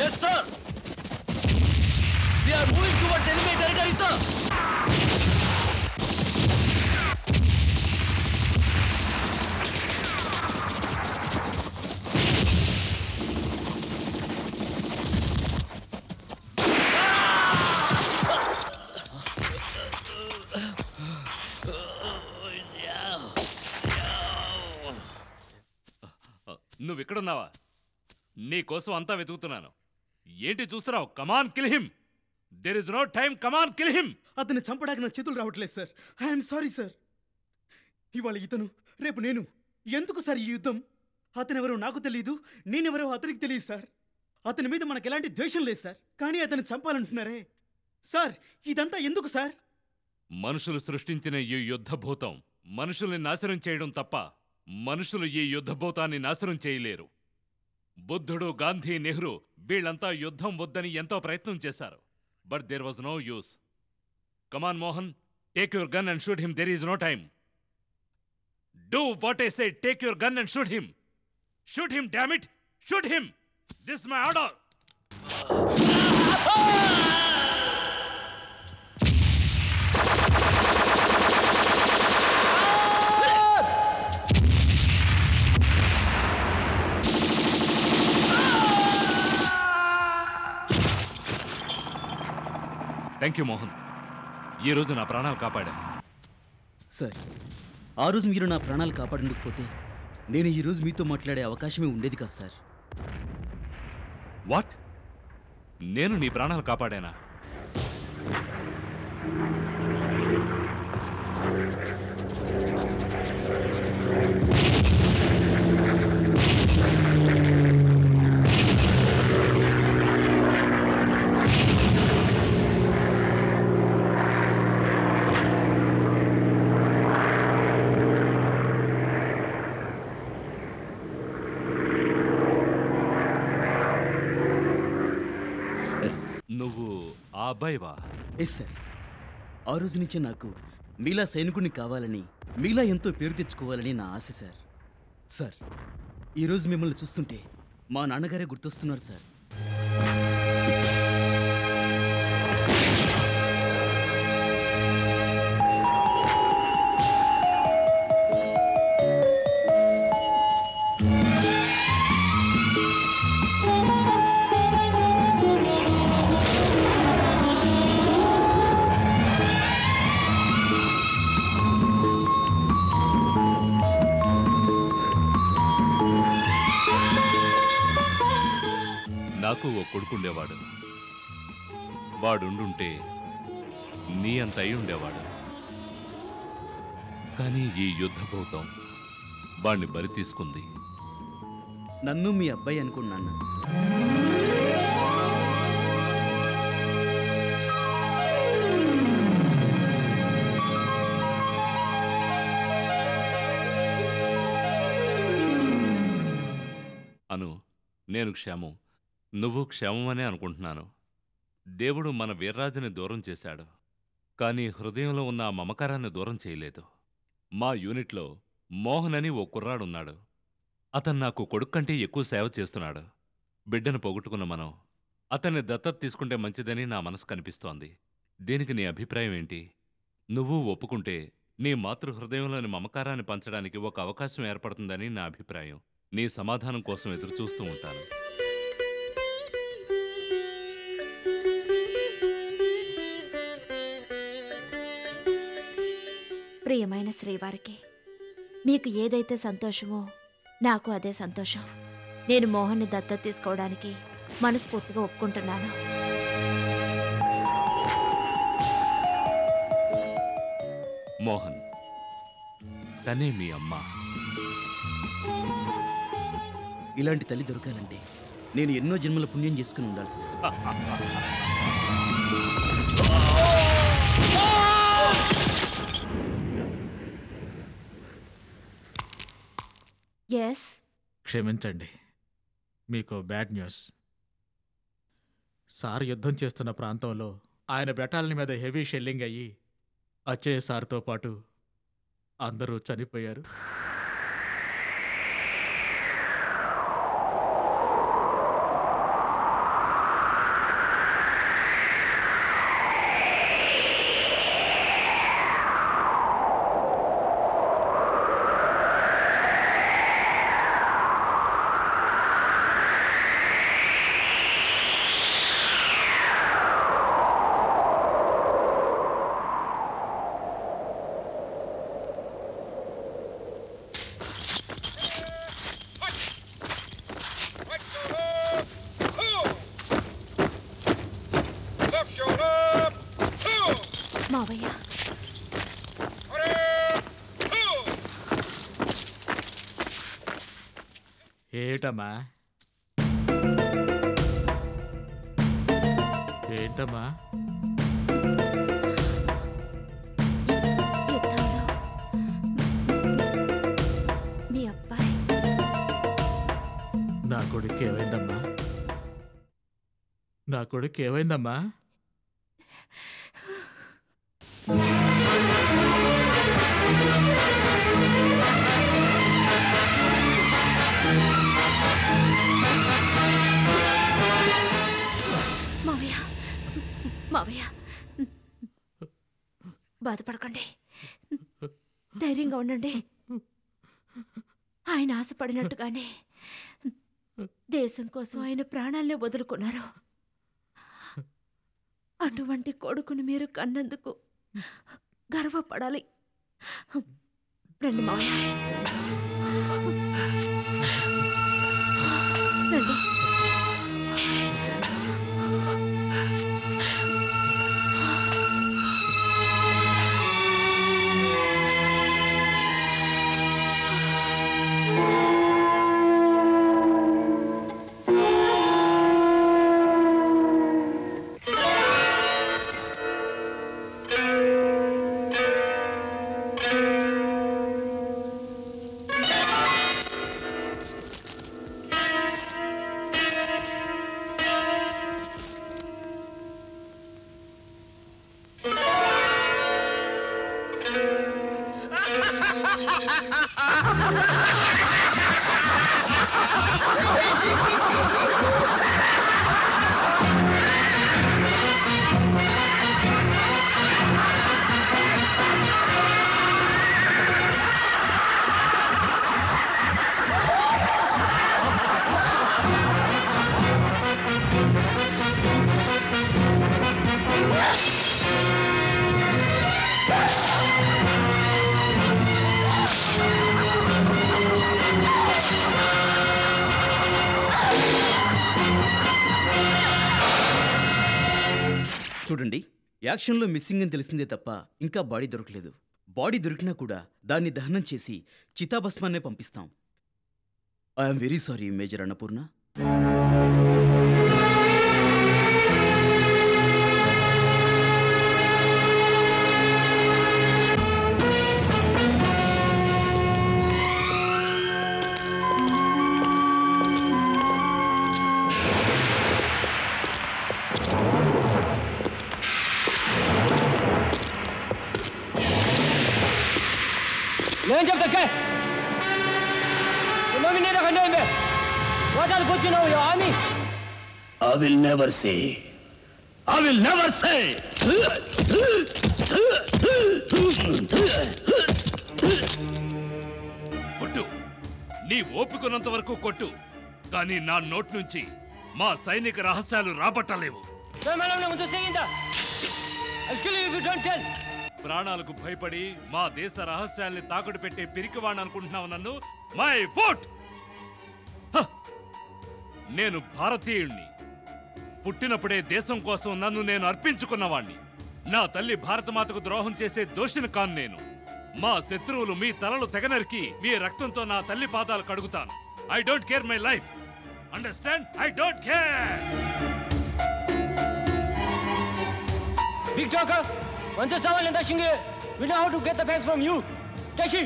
Yes, sir. We are moving towards enemy territory, sir. నువ్విక్కడున్నావా? నీ కోసం అంతా వెతుకుతున్నాను. ఏంటి చూస్తున్నావు? Come on kill him. There is no time. Come on kill him. అతన్ని చంపడానికి నా చేతులు రావట్లేదు సార్. I'm sorry sir. ఇవాళ ఇతను, రేపు నేను. ఎందుకు సార్ ఈ యుద్ధం? అతనెవరో నాకు తెలియదు, నేనెవరో అతనికి తెలియదు సార్. అతని మీద మనకు ఎలాంటి ద్వేషం లేదు సార్. కానీ అతన్ని చంపాలంటున్నారే సార్. ఇదంతా ఎందుకు సార్? మనుషులు సృష్టించిన ఈ యుద్ధభూతం మనుషుల్ని నాశనం చేయడం తప్ప మనుషులు ఈ యుద్ధభూతాన్ని నాశనం చేయలేరు. బుద్ధుడు, గాంధీ, నెహ్రూ వీళ్ళంతా యుద్ధం వద్దని ఎంతో ప్రయత్నం చేశారు. But there was no use. Come on Mohan, take your gun and shoot him. There is no time. Do what I say. Take your gun and shoot him. Shoot him, damn it. Shoot him. This my order. Thank you Mohan. ఈరోజు నా ప్రాణాలు కాపాడా. Sir, ఆ రోజు మీరు నా ప్రాణాలు కాపాడకపోతే నేను ఈరోజు మీతో మాట్లాడే అవకాశమే ఉండేది కాదు సార్. వాట్? నేను నీ ప్రాణాలు కాపాడానా? నువ్వు ఆ అబ్బాయివా? Yes sir. ఆ రోజు నుంచే నాకు మీలా సైనికుడిని కావాలని, మీలా ఎంతో పేరు తెచ్చుకోవాలని నా ఆశ సార్. సార్, ఈరోజు మిమ్మల్ని చూస్తుంటే మా నాన్నగారే గుర్తొస్తున్నారు సార్. నాకు ఓ కొడుకుండేవాడు. వాడుండుంటే నీ అంత అయి ఉండేవాడు. కానీ ఈ యుద్ధభూతం వాణ్ణి బలి తీసుకుంది. నన్ను మీ అబ్బాయి అనుకున్నాను. అను, నేను క్షేమం, నువ్వు క్షేమమనే అనుకుంటున్నాను. దేవుడు మన వీర్రాజుని దూరం చేశాడు, కానీ హృదయంలో ఉన్న ఆ మమకారాన్ని దూరం చేయలేదు. మా యూనిట్లో మోహన్ అని ఓ కుర్రాడున్నాడు. అతను నాకు కొడుకు కంటే ఎక్కువ సేవ చేస్తున్నాడు. బిడ్డను పోగొట్టుకున్న మనం అతన్ని దత్తత తీసుకుంటే మంచిదని నా మనసు కనిపిస్తోంది. దీనికి నీ అభిప్రాయం ఏంటి? నువ్వు ఒప్పుకుంటే నీ మాతృహృదయంలోని మమకారాన్ని పంచడానికి ఒక అవకాశం ఏర్పడుతుందని నా అభిప్రాయం. నీ సమాధానం కోసం ఎదురుచూస్తూ ఉంటాను. ప్రియమైన శ్రీవారికి, మీకు ఏదైతే సంతోషమో నాకు అదే సంతోషం. నేను మోహన్ని దత్తత తీసుకోవడానికి మనస్ఫూర్తిగా ఒప్పుకుంటున్నాను. మోహన్, తనే మీ అమ్మ. ఇలాంటి తల్లి దొరకాలంటే నేను ఎన్నో జన్మల పుణ్యం చేసుకుని ఉండాలి సార్. ఎస్, క్షమించండి, మీకు బ్యాడ్ న్యూస్. సార్ యుద్ధం చేస్తున్న ప్రాంతంలో ఆయన బెటాలియన్ మీద హెవీ షెల్లింగ్ అయ్యి అచ్చయ్య సార్తో పాటు అందరూ చనిపోయారు. మావయ్య ఏంటమ్మా ఏంటమ్మా మీ అబ్బాయి నా కొడుకు ఏమైందమ్మా నా కొడుకు ఏమైందమ్మా మావయ్య మావయ్య బాధపడకండి, ధైర్యంగా ఉండండి. ఆయన ఆశపడినట్టుగానే దేశం కోసం ఆయన ప్రాణాలనే వదులుకున్నారు. అటువంటి కొడుకుని మీరు కన్నందుకు గర్వపడాలి. రండి మావయ్య, రండి. చూడండి, యాక్షన్లో మిస్సింగ్ అని తెలిసిందే తప్ప ఇంకా బాడీ దొరకలేదు. బాడీ దొరికినా కూడా దాన్ని దహనం చేసి చితాభస్మాన్నే పంపిస్తాం. I'm very sorry major Annapurna. నేను చెప్తా What are you now, your army? I will never say. I will never say. కొట్టు, నీ ఓపికనంత వరకు కొట్టు, కానీ నా నోట్ నుంచి మా సైనిక రహస్యాలు రాబట్టలేవు. ప్రాణాలకు భయపడి మా దేశ రహస్యాల్ని తాకట్టు పెట్టే పిరికివాణ్ణి అనుకుంటున్నావు నన్ను? My foot! నేను భారతీయుణ్ణి. పుట్టినప్పుడే దేశం కోసం నన్ను నేను అర్పించుకున్నవాణ్ణి. నా తల్లి భారతమాతకు ద్రోహం చేసే దోషిని కాను నేను. మా శత్రువులు మీ తలలు తెగనరికి మీ రక్తంతో నా తల్లి పాదాలు కడుగుతాను. I don't care my life. Understand? I don't care. Big talker, once a saval in the shinge, we know how to get the facts from you. Tashi.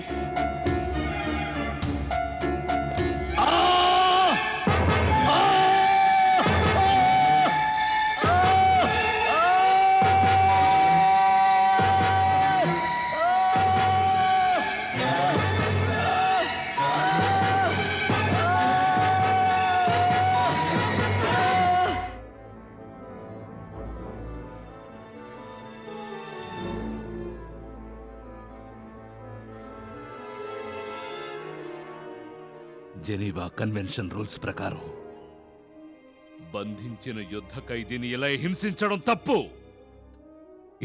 Geneva convention rules ప్రకారం బంధించిన యుద్ధ ఖైదీని ఇలా హింసించడం తప్పు.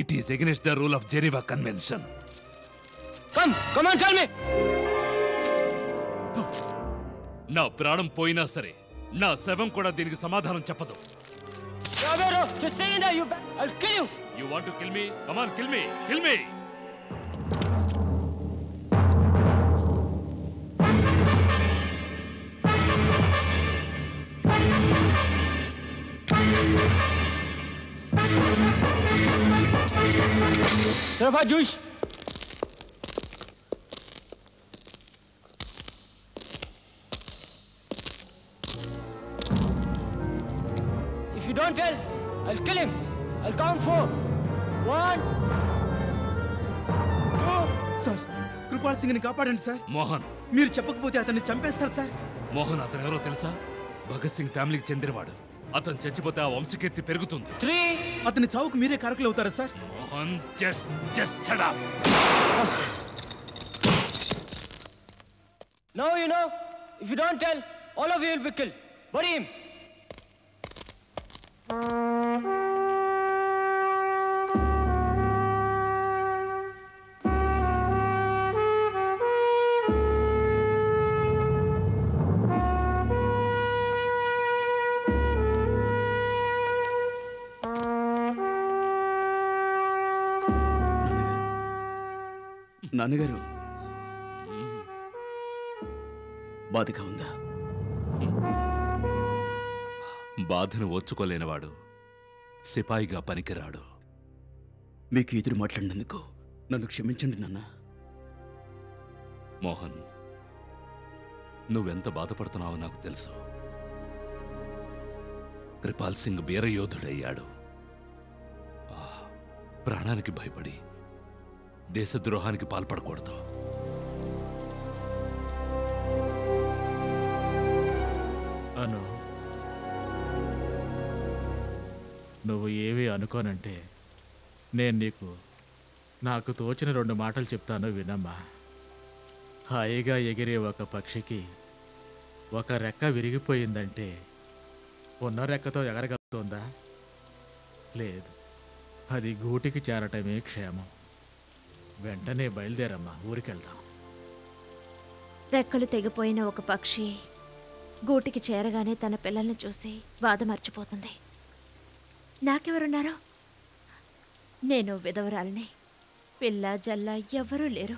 It is against the rule of Geneva convention. Come on, tell me. నా ప్రాణం పోయినా సరే నా శవం కూడా దీనికి సమాధానం చెప్పదు. Chavero, just stay in there, you I'll kill you. You want to kill me? Come on, kill me. Kill me. Sarafa juice. If you don't tell, I'll kill him. I'll count 4. 1, 2. Sir Kripal సింగ్ని కాపాడండి sir. Mohan, మీరు చెప్పకపోతే అతన్ని చంపేస్తారు sir. Mohan అతను ఎవరో తెలుసా? భగత్ సింగ్ ఫ్యామిలీకి చెందినవాడు. అతను చచ్చిపోతే ఆ వంశకీర్తి పెరుగుతుంది. 3. అతని చావుకు మీరే కారకులు అవుతారా sir? Mohan, just shut up. Now you know, if you don't tell, all of you will be killed. Bury him. నాన్నగారు బాధగా ఉందా? బాధను ఓర్చుకోలేనివాడు సిపాయిగా పనికిరాడు. మీకు ఎదురు మాట్లాడినందుకు నన్ను క్షమించండి నాన్న. మోహన్, నువ్వెంత బాధపడుతున్నావో నాకు తెలుసు. కృపాల్ సింగ్ వీరయోధుడయ్యాడు. ప్రాణానికి భయపడి దేశద్రోహానికి పాల్పడకూడదు. అను, నువ్వు ఏవి అనుకోనంటే నేను నాకు తోచిన 2 మాటలు చెప్తాను వినమ్మా. హాయిగా ఎగిరే ఒక పక్షికి ఒక రెక్క విరిగిపోయిందంటే ఉన్న రెక్కతో ఎగరగలుగుతుందా? లేదు. అది గూటికి చేరటమే క్షేమం. వెంటనే బయలుదేరమ్మా, ఊరికెళ్దాం. రెక్కలు తెగిపోయిన ఒక పక్షి గూటికి చేరగానే తన పిల్లల్ని చూసి బాధ మర్చిపోతుంది. నాకెవరున్నారు? నేను విధవరాలిని. పిల్ల జల్ల ఎవ్వరూ లేరు.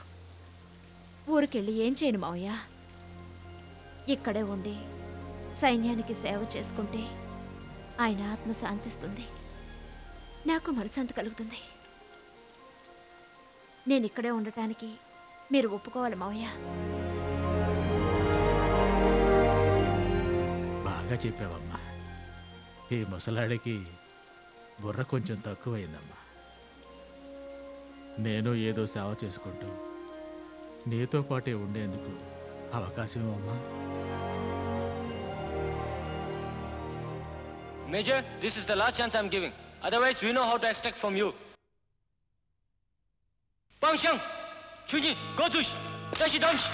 ఊరికెళ్ళి ఏం చేయను మావయ్య? ఇక్కడే ఉండి సైన్యానికి సేవ చేసుకుంటే ఆయన ఆత్మ శాంతిస్తుంది, నాకు మనశ్శాంతి కలుగుతుంది. నేను ఇక్కడే ఉండటానికి మీరు ఒప్పుకోవాలి మావయ్య. బాగా చెప్పావమ్మా. ఈ ముసలాడికి బుర్ర కొంచెం తక్కువైందమ్మా. నేను ఏదో సేవ చేసుకుంటూ నీతో పాటే ఉండేందుకు అవకాశం ఇవ్వమ్మా. Major, this is the last chance I'm giving. Otherwise, we know how to extract from you. Pang Xiang, Chunyi, go Tush, Tashi Damsh.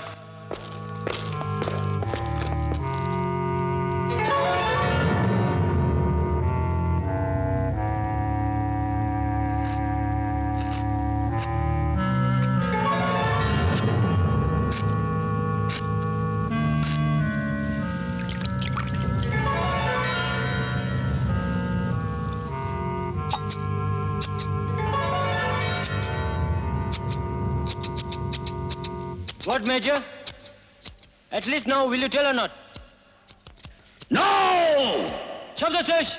What, Major? At least now, will you tell or not? No! Shabda Sesh!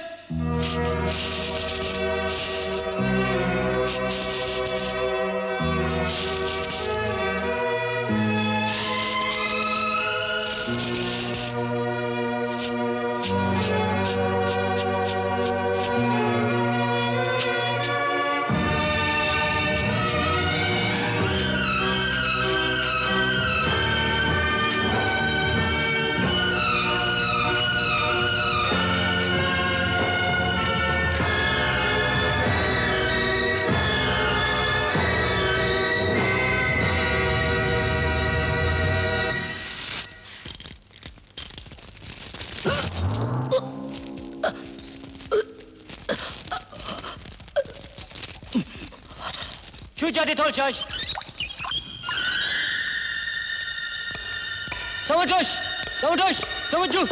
Chuja de Tolchaj! Samudush! Samudush! Samudu!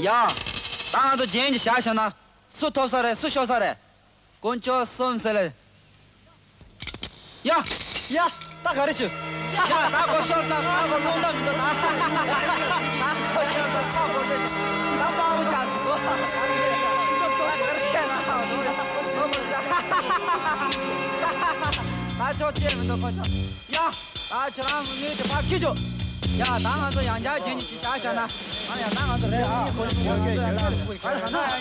呀，当然都坚持下乡了，是多少人，是小少人，公交送上来。呀，大概的就是，大个小子，大个弄到你的大，大个小子，大个这些，大把我下子过，大个钱了，大家姐们都快走，呀，大家让你的把记住。呀，当然是杨家经济去下乡了。哎呀，当然是来啊！快点，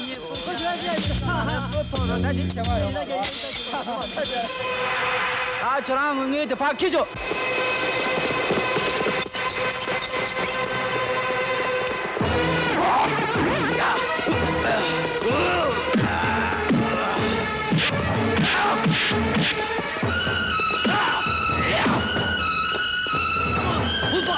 你不去那你千万要啊！就让我们的把记住。不错。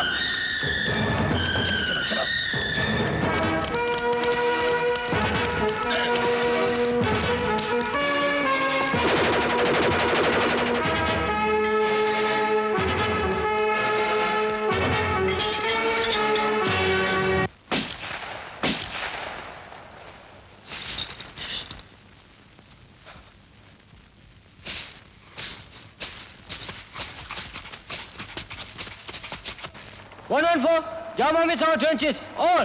114, Java with our trenches, all.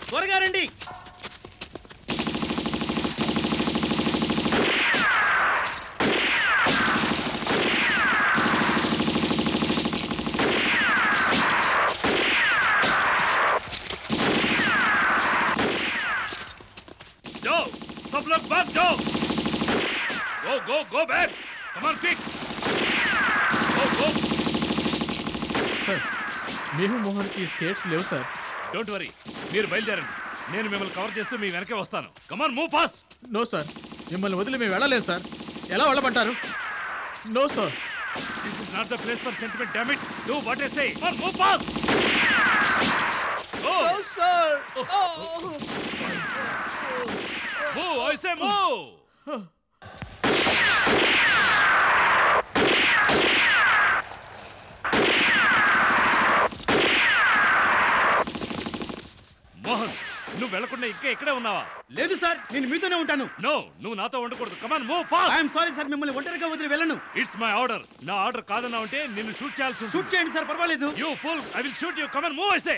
త్వరగా రండి. जाओ, सब लोग भाग जाओ. Go back. Come on, quick. Go. Sir మేము మోహన్కి skates లేవు సార్. డోంట్ వరీ, మీరు బయలుదేరండి. నేను మిమ్మల్ని కవర్ చేస్తూ మీ వెనకే వస్తాను. Come on, move fast. No sir, మిమ్మల్ని వదిలి మేము వెళ్ళలేము సార్. ఎలా వెళ్ళమంటారు? No sir. This is not the place for sentiment, damn it. Do what I say. Come on, move fast. No sir. Move, I say move. Mohan, నువ్వు వెళ్లకుండా ఇంకా ఇక్కడే ఉన్నావా? లేదు సార్, నేను మీతోనే ఉంటాను. నో, నువ్వు నాతో ఉండకూడదు. Come on, move fast. I am sorry sir, మిమ్మల్ని ఒంటరిగా వదిలి వెళ్ళను. It's my order. నా ఆర్డర్ కాదన్నా ఉంటే నిన్ను షూట్ చేయాల్సి ఉంటుంది. షూట్ చేయండి సార్, పర్వాలేదు. You pool, I will shoot you. Come on, move I సే.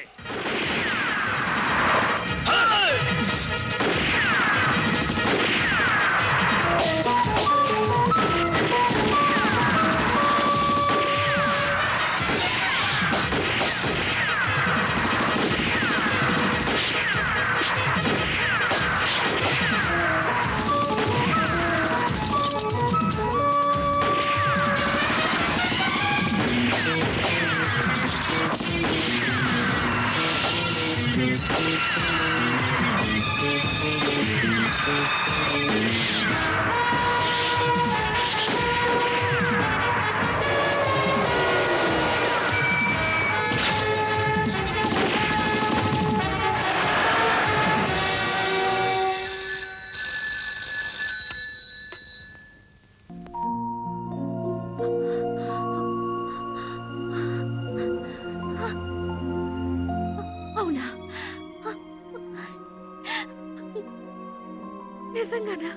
అవునా? నిజంగానా?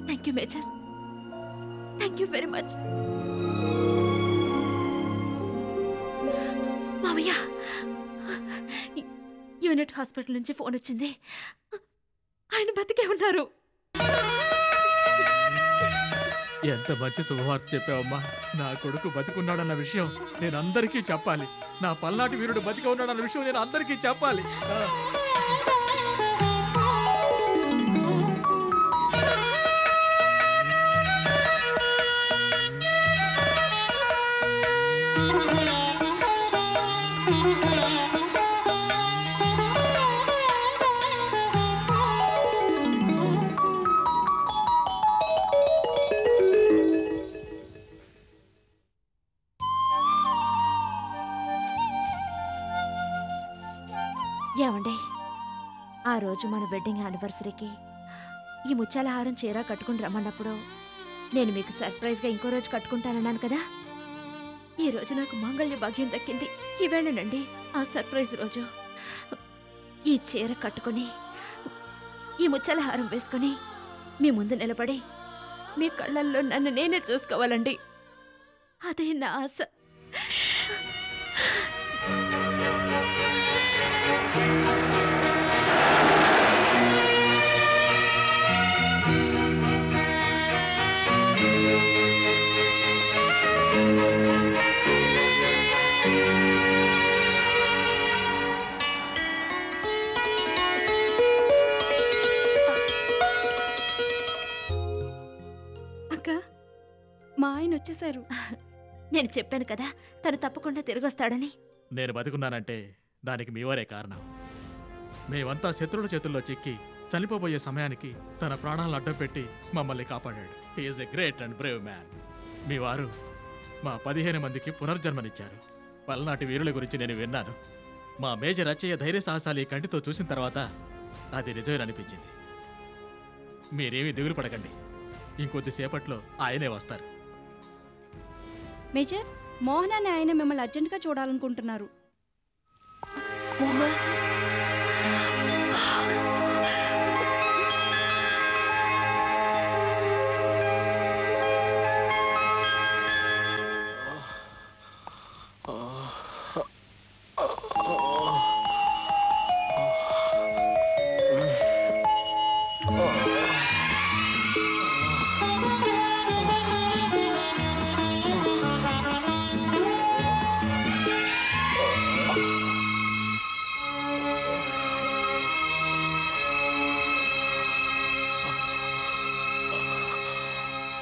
Thank you major, thank you very much. మావయ్య, యూనిట్ హాస్పిటల్ నుంచి ఫోన్ వచ్చింది. ఆయన బతికే ఉన్నారు. ఎంత మంచి శుభవార్త చెప్పావమ్మా. నా కొడుకు బతికున్నాడన్న విషయం నేను అందరికీ చెప్పాలి. నా పల్నాటి వీరుడు బతికి ఉన్నాడన్న విషయం నేను అందరికీ చెప్పాలి. ఏమండి, ఆ రోజు మన వెడ్డింగ్ యానివర్సరీకి ఈ ముత్యాల హారం చీర కట్టుకుని రమ్మన్నప్పుడు నేను మీకు సర్ప్రైజ్గా ఇంకో రోజు కట్టుకుంటానన్నాను కదా. ఈ రోజు నాకు మాంగళ్య భాగ్యం దక్కింది. ఈవేళనండి ఆ సర్ప్రైజ్ రోజు. ఈ చీర కట్టుకుని ఈ ముత్యాల హారం వేసుకుని మీ ముందు నిలబడి మీ కళ్ళల్లో నన్ను నేనే చూసుకోవాలండి. అదే నా ఆశ. మా ఆయన వచ్చేసారు. నేను చెప్పాను కదా తను తప్పకుండా తిరిగొస్తాడని. నేను బతుకున్నానంటే దానికి మీవరే కారణం. మేమంతా శత్రువుల చేతుల్లో చిక్కి చనిపోబోయే సమయానికి తన ప్రాణాలను అడ్డం పెట్టి మమ్మల్ని కాపాడాడు. He is a great and brave man. మీ వారు మా 15 మందికి పునర్జన్మనిచ్చారు. పల్నాటి వీరుల గురించి నేను విన్నాను. మా మేజర్ అచ్చయ్య ధైర్య సాహసాలు ఈ కంటితో చూసిన తర్వాత అది నిజమేననిపించింది. మీరేమీ దిగులు పడకండి, ఇంకొద్దిసేపట్లో ఆయనే వస్తారు. మేజర్, మోహన్ అనే ఆయన మిమ్మల్ని అర్జెంటుగా చూడాలనుకుంటున్నారు.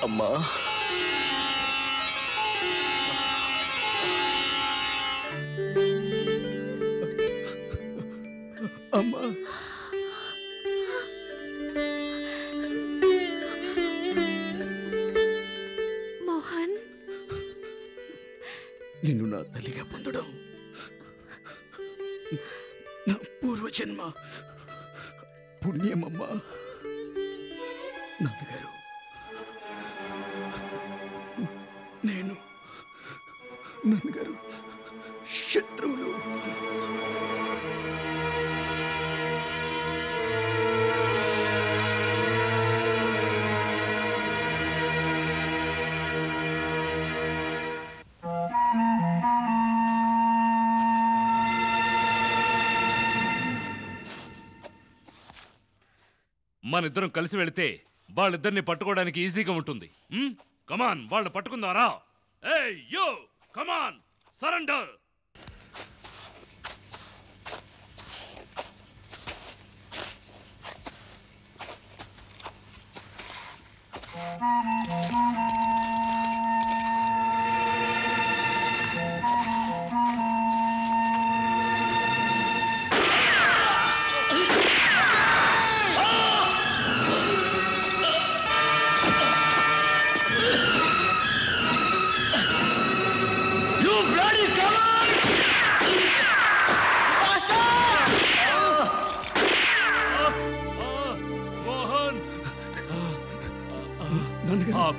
అమ్మా, అమ్మా, మోహన్, నిన్ను నా తల్లిగా పొందడం నా పూర్వజన్మ పుణ్యమమ్మా. నాన్నగారు, నేను నాన్నగారు శత్రువులు. మనిద్దరం కలిసి వెళితే వాళ్ళిద్దరిని పట్టుకోవడానికి ఈజీగా ఉంటుంది. కమాన్, వాళ్ళు పట్టుకుందారా? ఏయ్ యో, కమాన్, సరెండర్.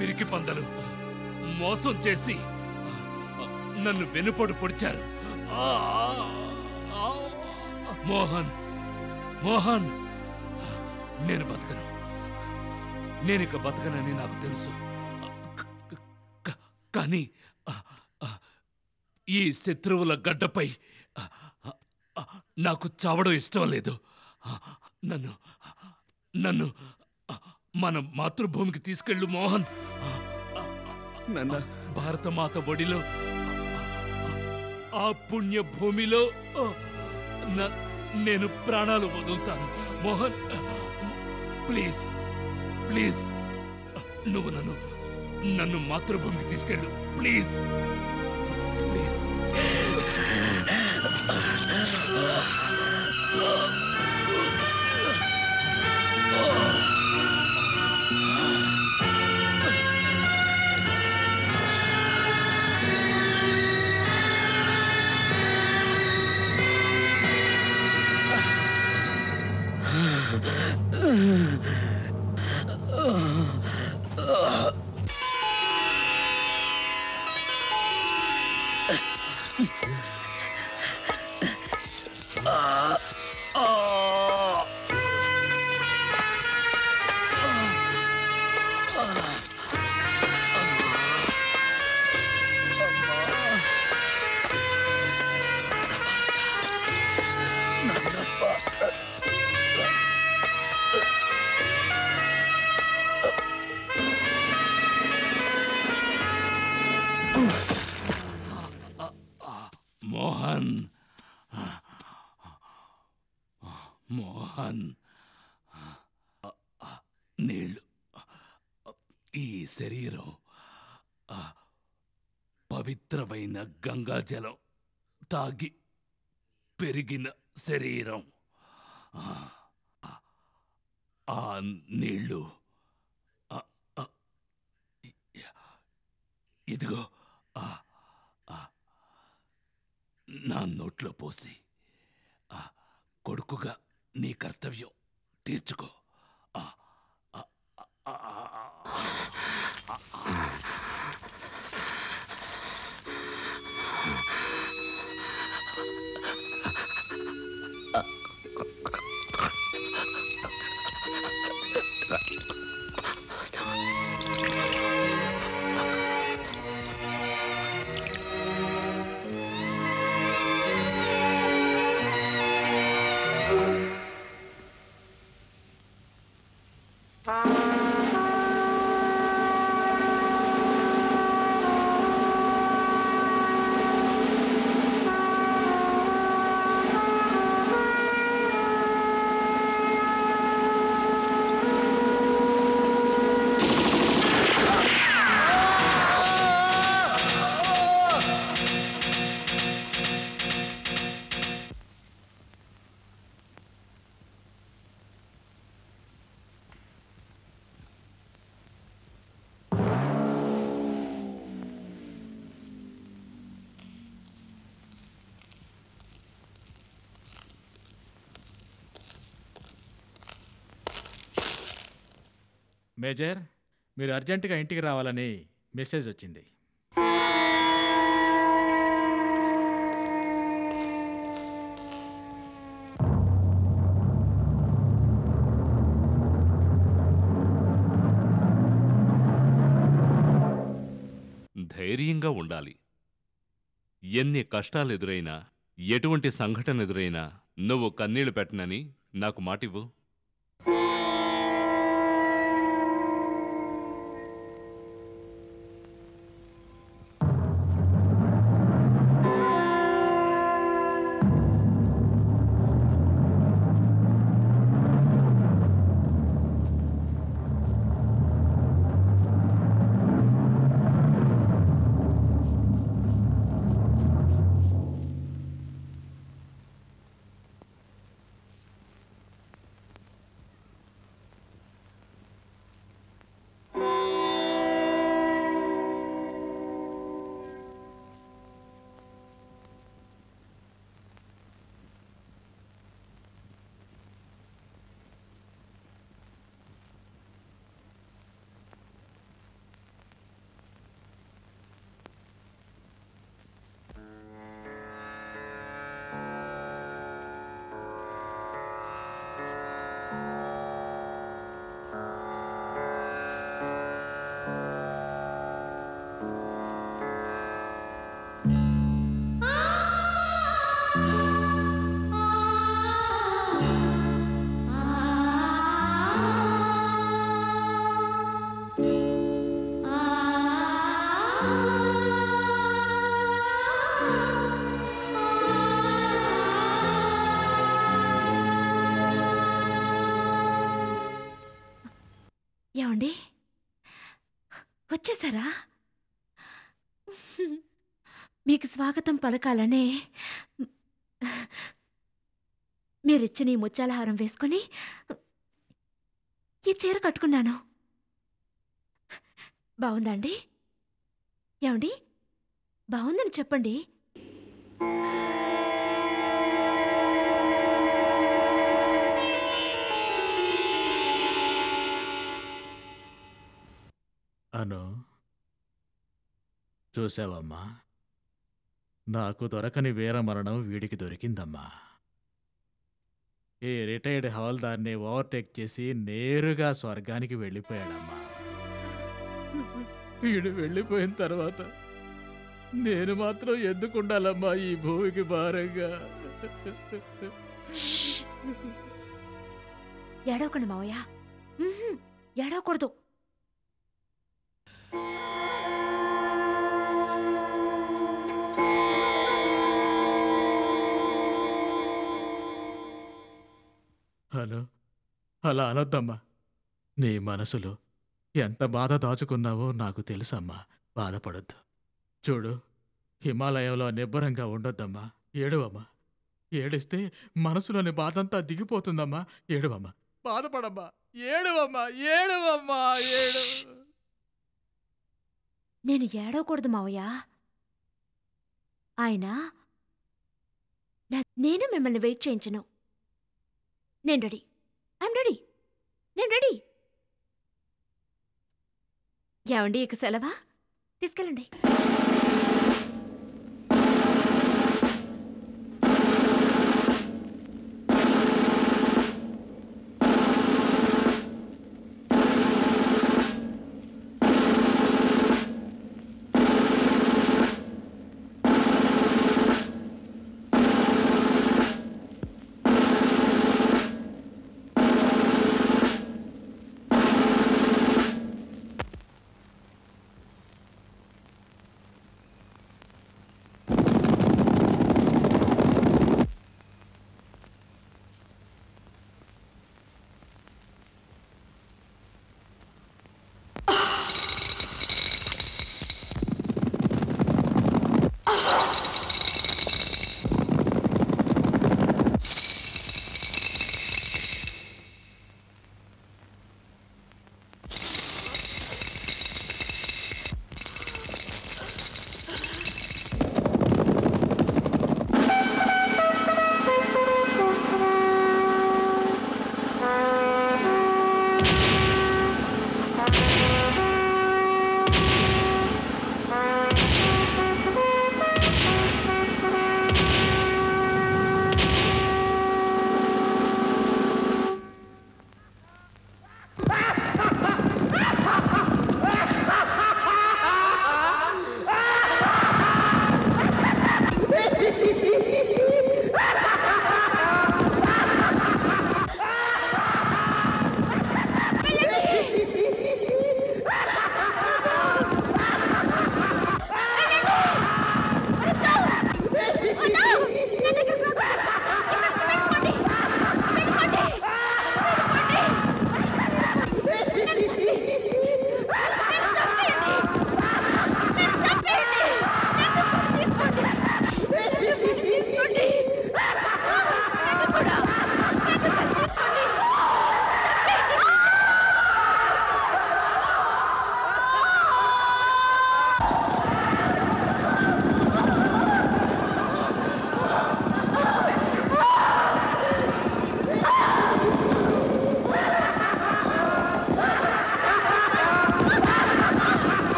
పిరికి పందలు మోసం చేసి నన్ను వెనుపొడు పొడిచారు. మోహన్, మోహన్, నేను బతకను. నేనిక బతకనని నాకు తెలుసు. కానీ ఈ శత్రువుల గడ్డపై నాకు చావడం ఇష్టం లేదు. నన్ను నన్ను మన మాతృభూమికి తీసుకెళ్ళు మోహన్. భారతమాత ఒడిలో, ఆ పుణ్య భూమిలో నేను ప్రాణాలు వదులుతాను మోహన్. ప్లీజ్ ప్లీజ్, నువ్వు నన్ను మాతృభూమికి తీసుకెళ్ళు ప్లీజ్ ప్లీజ్. మోహన్, మోహన్, నీళ్ళు. ఈ శరీరం పవిత్రమైన గంగాజలం తాగి పెరిగిన శరీరం. ఆ నీళ్ళు ఇదిగో నా నోట్లో పోసి కొడుకుగా నీ కర్తవ్యం తీర్చుకో. మేజర్, మీరు అర్జెంటుగా ఇంటికి రావాలని మెసేజ్ వచ్చింది. ధైర్యంగా ఉండాలి. ఎన్ని కష్టాలు ఎదురైనా, ఎటువంటి సంఘటన ఎదురైనా నువ్వు కన్నీళ్లు పెట్టనని నాకు మాటివ్వు. వచ్చారా? మీకు స్వాగతం పలకాలనే మీరిచ్చిన ఈ ముత్యాల హారం వేసుకొని ఈ చీర కట్టుకున్నాను. బాగుందా అండి? ఏమండి, బాగుందని చెప్పండి. అను, చూసావమ్మా, నాకు దొరకని వీరమరణం వీడికి దొరికిందమ్మా. ఈ రిటైర్డ్ హవాల్దార్ని ఓవర్టేక్ చేసి నేరుగా స్వర్గానికి వెళ్ళిపోయాడమ్మా. వీడు వెళ్ళిపోయిన తర్వాత నేను మాత్రం ఎందుకుండాలమ్మా ఈ భూమికి భారంగా? ఏడవకండి మావయ్య, ఏడవకూడదు. హలో, అలా అనొద్దమ్మా. నీ మనసులో ఎంత బాధ దాచుకున్నావో నాకు తెలుసమ్మా. బాధపడొద్దు. చూడు, హిమాలయంలో నిబ్బరంగా ఉండొద్దమ్మా. ఏడువమ్మా. ఏడిస్తే మనసులోని బాధంతా దిగిపోతుందమ్మా. ఏడువమ్మా, బాధపడమ్మా. ఏడువమ్మా, ఏడువమ్మా, ఏడు. నేను ఏడవకూడదు మావయ్య. ఆయన నేను మిమ్మల్ని వెయిట్ చేయించను. నేను రెడీ. I'm ready. నేను రెడీ. ఏమండి, ఇక సెలవా? తీసుకెళ్ళండి.